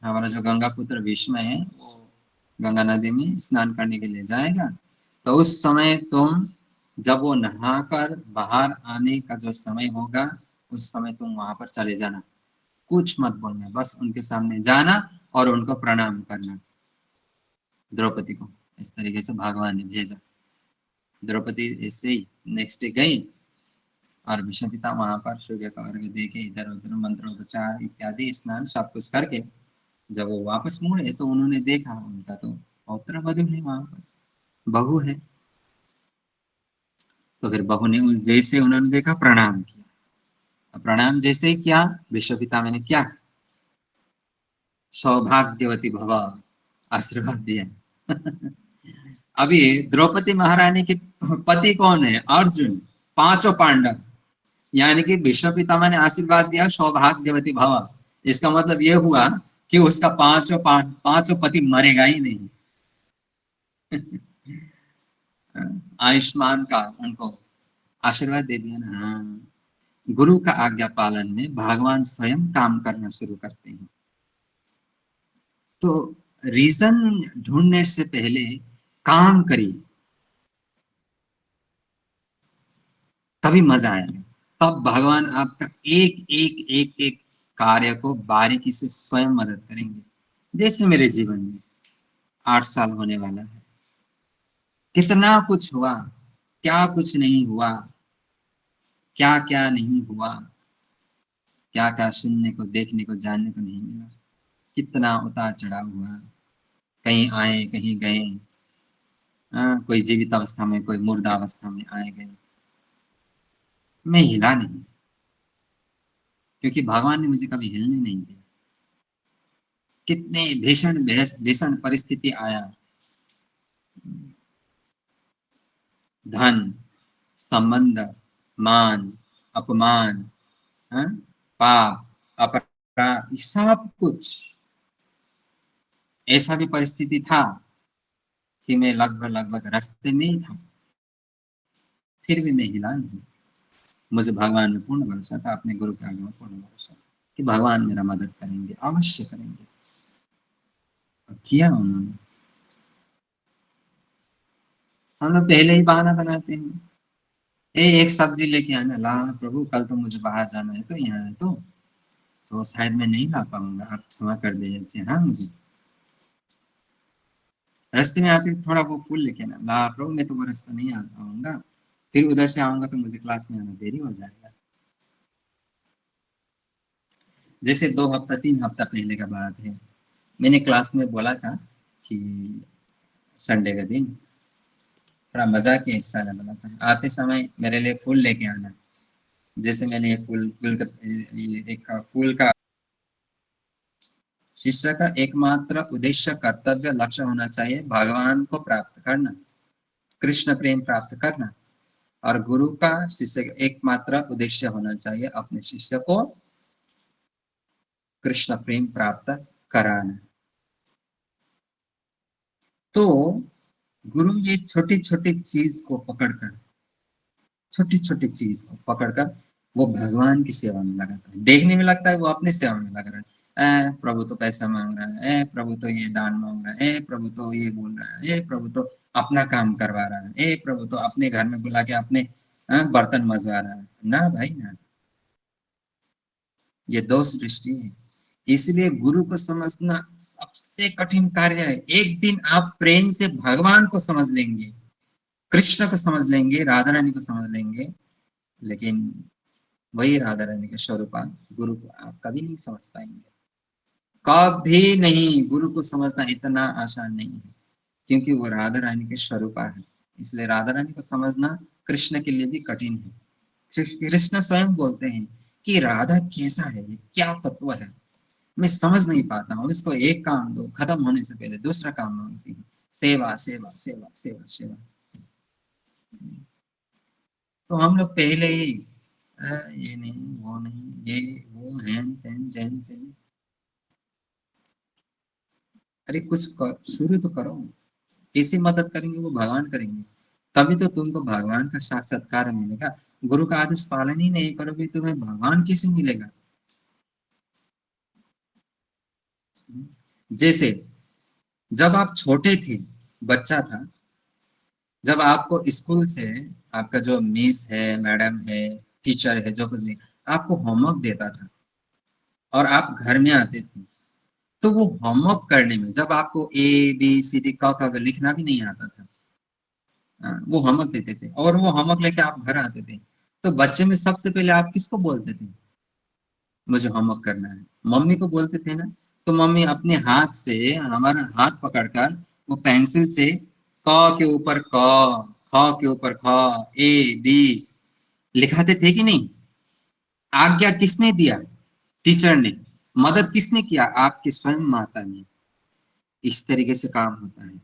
हमारा जो गंगा पुत्र भीष्म है वो गंगा नदी में स्नान करने के लिए जाएगा। तो उस समय तुम, जब वो नहाकर बाहर आने का जो समय होगा, उस समय तुम वहां पर चले जाना, कुछ मत बोलना, बस उनके सामने जाना और उनको प्रणाम करना। द्रौपदी को इस तरीके से भगवान ने भेजा। द्रौपदी ऐसे ही नेक्स्ट डे गई और भीष्म पिता वहां पर सूर्य का अर्घ्य दे के इधर उधर मंत्रोपचार इत्यादि स्नान सब कुछ करके जब वो वापस मुड़े तो उन्होंने देखा उनका तो पौत्र वधु है वहां पर, बहू है। तो फिर बहू ने जैसे उन्होंने देखा प्रणाम किया। प्रणाम जैसे ही किया, भीष्म पिता मैंने क्या, सौभाग्यवती भव, आशीर्वाद दिया। अभी द्रौपदी महारानी के पति कौन है? अर्जुन, पांचों पांडव। यानी कि भीष्म पितामह ने आशीर्वाद दिया सौभाग्यवती भव। इसका मतलब ये हुआ कि उसका पांचों पति मरेगा ही नहीं। आयुष्मान का उनको आशीर्वाद दे दिया ना। हाँ, गुरु का आज्ञा पालन में भगवान स्वयं काम करना शुरू करते हैं। तो रीजन ढूंढने से पहले काम करिए, तभी मजा आएगा। तब भगवान आपका एक एक एक एक कार्य को बारीकी से स्वयं मदद करेंगे। जैसे मेरे जीवन में 8 साल होने वाला है, कितना कुछ हुआ, क्या कुछ नहीं हुआ, क्या क्या नहीं हुआ, क्या क्या सुनने को, देखने को, जानने को नहीं मिला, कितना उतार चढ़ाव हुआ, कहीं आए कहीं गए। कोई जीवित अवस्था में, कोई मुर्दा अवस्था में आए गए, मैं हिला नहीं, क्योंकि भगवान ने मुझे कभी हिलने नहीं दिया। कितने भीषण भीषण परिस्थिति आया, धन, संबंध, मान, अपमान, पाप, अपराध, सब कुछ। ऐसा भी परिस्थिति था कि मैं लगभग रास्ते में ही था, फिर भी मैं हिला नहीं। मुझे भगवान में पूर्ण भरोसा था, अपने गुरु के आगे में पूर्ण भरोसा कि भगवान मेरा मदद करेंगे, अवश्य करेंगे। किया उन्होंने। हम लोग पहले ही बहाना बनाते हैं, एक सब्जी लेके आना, ला प्रभु कल तो मुझे बाहर जाना है, तो यहाँ है तो शायद मैं नहीं ला पाऊंगा, आप क्षमा कर दीजिए। हाँ, मुझे रास्ते में आते थोड़ा वो फूल लेके आना, ला प्रभु मैं तो वो रास्ता नहीं आ पाऊंगा, फिर उधर से आऊंगा तो मुझे क्लास में आना देरी हो जाएगा। जैसे 2 हफ्ता 3 हफ्ता पहले का बात है, मैंने क्लास में बोला था कि संडे का दिन थोड़ा मजाक के हिस्सा ने बोला था, आते समय मेरे लिए फूल लेके आना। जैसे मैंने ये फूल का शिष्य का एकमात्र उद्देश्य, कर्तव्य, लक्ष्य होना चाहिए भगवान को प्राप्त करना, कृष्ण प्रेम प्राप्त करना। और गुरु का शिष्य का एकमात्र उद्देश्य होना चाहिए अपने शिष्य को कृष्ण प्रेम प्राप्त कराना। तो गुरु ये छोटी छोटी चीज को पकड़कर, छोटी छोटी चीज को पकड़कर वो भगवान की सेवा में लगाता है। देखने में लगता है वो अपनी सेवा में लग रहा है, प्रभु तो पैसा मांग रहा है, प्रभु तो ये दान मांग रहा है, प्रभु तो ये बोल रहा है, प्रभु तो अपना काम करवा रहा है, प्रभु तो अपने घर में बुला के अपने बर्तन मजवा रहा है। ना भाई ना, ये दोष दृष्टि है। इसलिए गुरु को समझना सबसे कठिन कार्य है। एक दिन आप प्रेम से भगवान को समझ लेंगे, कृष्ण को समझ लेंगे, राधा रानी को समझ लेंगे, लेकिन वही राधा रानी का स्वरूप गुरु को आप कभी नहीं समझ पाएंगे, कभी नहीं। गुरु को समझना इतना आसान नहीं है, क्योंकि वो राधा रानी के स्वरूप है। इसलिए राधा रानी को समझना कृष्ण के लिए भी कठिन है। कृष्ण स्वयं बोलते हैं कि राधा कैसा है, ये क्या तत्व है, मैं समझ नहीं पाता हूँ। इसको एक काम दो, खत्म होने से पहले दूसरा काम मांगती है, सेवा सेवा सेवा सेवा सेवा। तो हम लोग पहले ही ये नहीं, वो नहीं, ये वो हैन तैन जैन तैन। अरे कुछ शुरू तो करो। कैसे मदद करेंगे? वो भगवान करेंगे, तभी तो तुमको भगवान का साक्षात्कार मिलेगा। गुरु का आदेश पालन ही नहीं करोगे, तुम्हें भगवान कैसे मिलेगा? जैसे जब आप छोटे थे, बच्चा था, जब आपको स्कूल से आपका जो मिस है, मैडम है, टीचर है, जो कुछ भी आपको होमवर्क देता था और आप घर में आते थे, तो वो होमवर्क करने में जब आपको ABCD क ख लिखना भी नहीं आता था, वो होमवर्क देते थे और वो होमवर्क लेके आप घर आते थे, तो बच्चे में सबसे पहले आप किसको बोलते थे? मुझे होमवर्क करना है। मम्मी को बोलते थे ना। तो मम्मी अपने हाथ से हमारा हाथ पकड़कर वो पेंसिल से क के ऊपर क, ख के ऊपर ख, A B लिखाते थे कि नहीं? आज्ञा किसने दिया? टीचर ने। मदद किसने किया? आपके स्वयं माता ने। इस तरीके से काम होता है।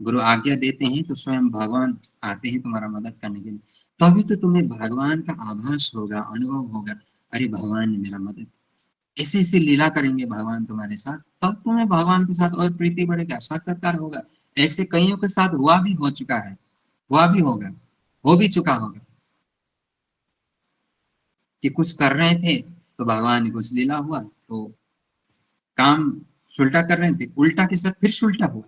गुरु आज्ञा देते हैं तो स्वयं भगवान आते हैं तुम्हारा मदद करने के लिए, तभी तो तुम्हें भगवान का आभास होगा, अनुभव होगा। अरे भगवान ने मेरा मदद, ऐसे ऐसे लीला करेंगे भगवान तुम्हारे साथ, तब तुम्हें भगवान के साथ और प्रीति बढ़ेगा, साक्षात्कार होगा। ऐसे कईयों के साथ हुआ भी, हो चुका है, हुआ भी होगा, हो भी चुका होगा कि कुछ कर रहे थे तो भगवान ने कुछ लीला हुआ, तो काम सुलटा कर रहे थे, उल्टा के साथ फिर सुलटा हुआ।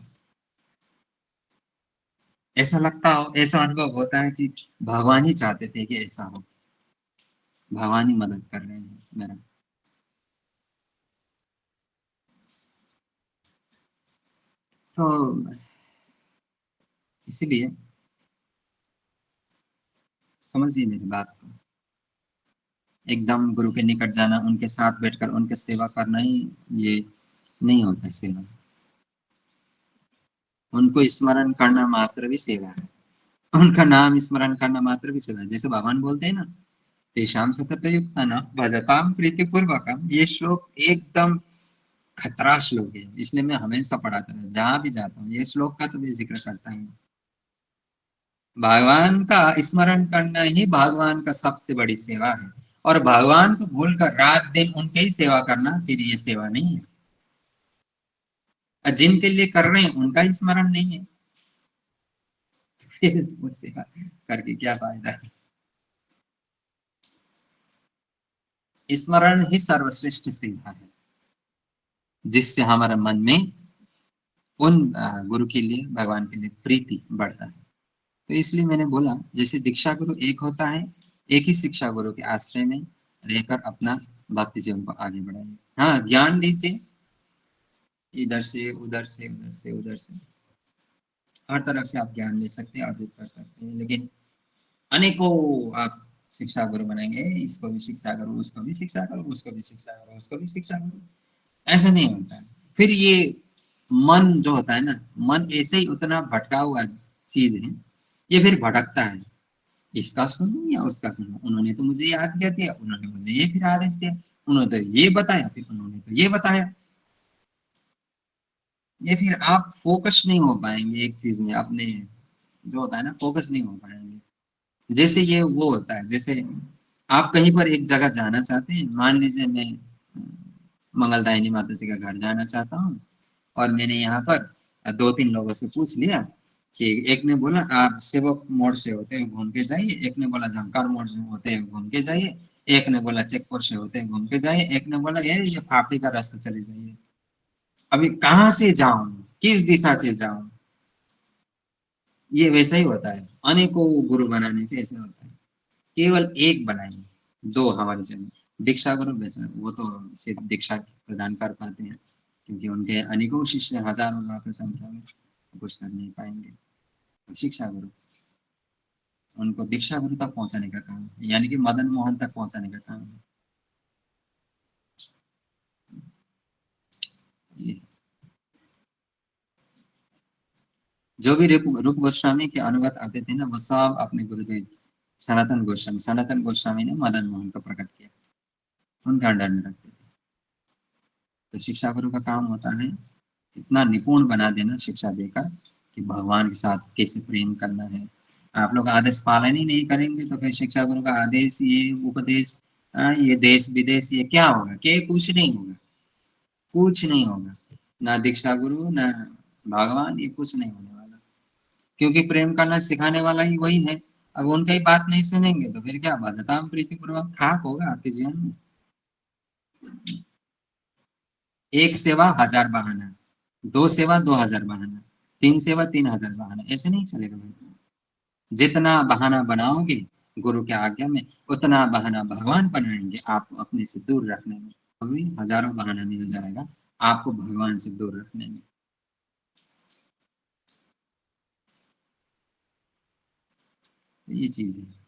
ऐसा लगता हो, ऐसा अनुभव होता है कि भगवान ही चाहते थे कि ऐसा हो, भगवान ही मदद कर रहे हैं मेरा। तो इसीलिए समझिए मेरी बात को, एकदम गुरु के निकट जाना, उनके साथ बैठकर उनके सेवा करना ही ये नहीं होता सेवा। उनको स्मरण करना मात्र भी सेवा है, उनका नाम स्मरण करना मात्र भी सेवा है। जैसे भगवान बोलते हैं ना, तेषाम सतत युक्तानां भजताम प्रीतिपूर्वकम। ये श्लोक एकदम खतरा श्लोक है, इसलिए मैं हमेशा पढ़ाता हूँ, जहां भी जाता हूँ ये श्लोक का तो मैं जिक्र करता हूँ। भगवान का स्मरण करना ही भगवान का सबसे बड़ी सेवा है, और भगवान को भूलकर रात दिन उनके ही सेवा करना, फिर ये सेवा नहीं है। जिनके लिए कर रहे हैं उनका ही स्मरण नहीं है, फिर वो सेवा करके क्या फायदा है? स्मरण ही सर्वश्रेष्ठ सेवा है, जिससे हमारे मन में उन गुरु के लिए, भगवान के लिए प्रीति बढ़ता है। तो इसलिए मैंने बोला, जैसे दीक्षा गुरु एक होता है, एक ही शिक्षा गुरु के आश्रय में रहकर अपना भक्ति जीवन को आगे बढ़ाइए। हाँ, ज्ञान लीजिए, इधर से उधर से, उधर से उधर से, हर तरफ से आप ज्ञान ले सकते हैं, अर्जित कर सकते हैं, लेकिन अनेकों आप शिक्षा गुरु बनाएंगे, इसको भी शिक्षा करो, उसको भी शिक्षा करो, उसको भी शिक्षा करो, उसको भी शिक्षा करो, ऐसा नहीं होता है। फिर ये मन जो होता है ना, मन ऐसे ही उतना भटका हुआ चीज है, ये फिर भटकता है, इसका सुनो या उसका सुनो, उन्होंने तो मुझे ये आज्ञा दिया, उन्होंने मुझे ये फिर आदेश दिया, उन्होंने तो ये बताया, फिर उन्होंने तो ये बताया। ये फिर आप फोकस नहीं हो पाएंगे एक चीज में, अपने जो होता है ना, फोकस नहीं हो पाएंगे। जैसे ये वो होता है, जैसे आप कहीं पर एक जगह जाना चाहते हैं, मान लीजिए मैं मंगलदायिनी माता जी का घर जाना चाहता हूँ, और मैंने यहाँ पर 2-3 लोगों से पूछ लिया कि एक ने बोला आप सेवक मोड़ से होते हुए घूम के जाइए, एक ने बोला झंकार मोड़ से होते हुए घूम के जाइए, एक ने बोला चेकपोस्ट से होते हुए घूम के जाइए, एक ने बोला ये फाफड़ी का रास्ता चले जाइए। अभी कहाँ से जाऊं, किस दिशा से जाऊं? ये वैसा ही होता है, अनेकों गुरु बनाने से ऐसे होता है। केवल एक बनाएंगे, दो हमारे जन्म दीक्षा गुरु बेचा, वो तो सिर्फ दीक्षा प्रदान कर पाते हैं, क्योंकि उनके अनेकों शिष्य हजारों लाखों संख्या में कुछ कर नहीं पाएंगे। शिक्षा गुरु उनको दीक्षा गुरु तक पहुंचाने का काम है, यानी कि मदन मोहन तक पहुंचाने का काम है। ये जो भी रूप गोस्वामी के अनुगत आते थे ना, वो सब अपने गुरुदेव सनातन गोस्वामी ने मदन मोहन को प्रकट किया, उनके अंडर में रखते थे। तो शिक्षा गुरु का काम होता है इतना निपुण बना देना शिक्षा देकर कि भगवान के साथ कैसे प्रेम करना है। आप लोग आदेश पालन ही नहीं करेंगे तो फिर शिक्षा गुरु का आदेश, ये उपदेश, ये देश विदेश, ये क्या होगा? क्या कुछ नहीं होगा, कुछ नहीं होगा। ना दीक्षा गुरु ना भगवान, ये कुछ नहीं होने वाला, क्योंकि प्रेम करना सिखाने वाला ही वही है। अब उनकी बात नहीं सुनेंगे तो फिर क्या, भजताम प्रीति पूर्वक खाक होगा आपके जीवन में। एक सेवा 1000 बहाना, 2 सेवा 2000 बहाना, 3 सेवा 3000 बहाना, ऐसे नहीं चलेगा भाई। जितना बहाना बनाओगे गुरु के आज्ञा में, उतना बहाना भगवान बनाएंगे आपको अपने से दूर रखने में। अभी हजारों बहाना मिल जाएगा आपको भगवान से दूर रखने में। ये चीज है।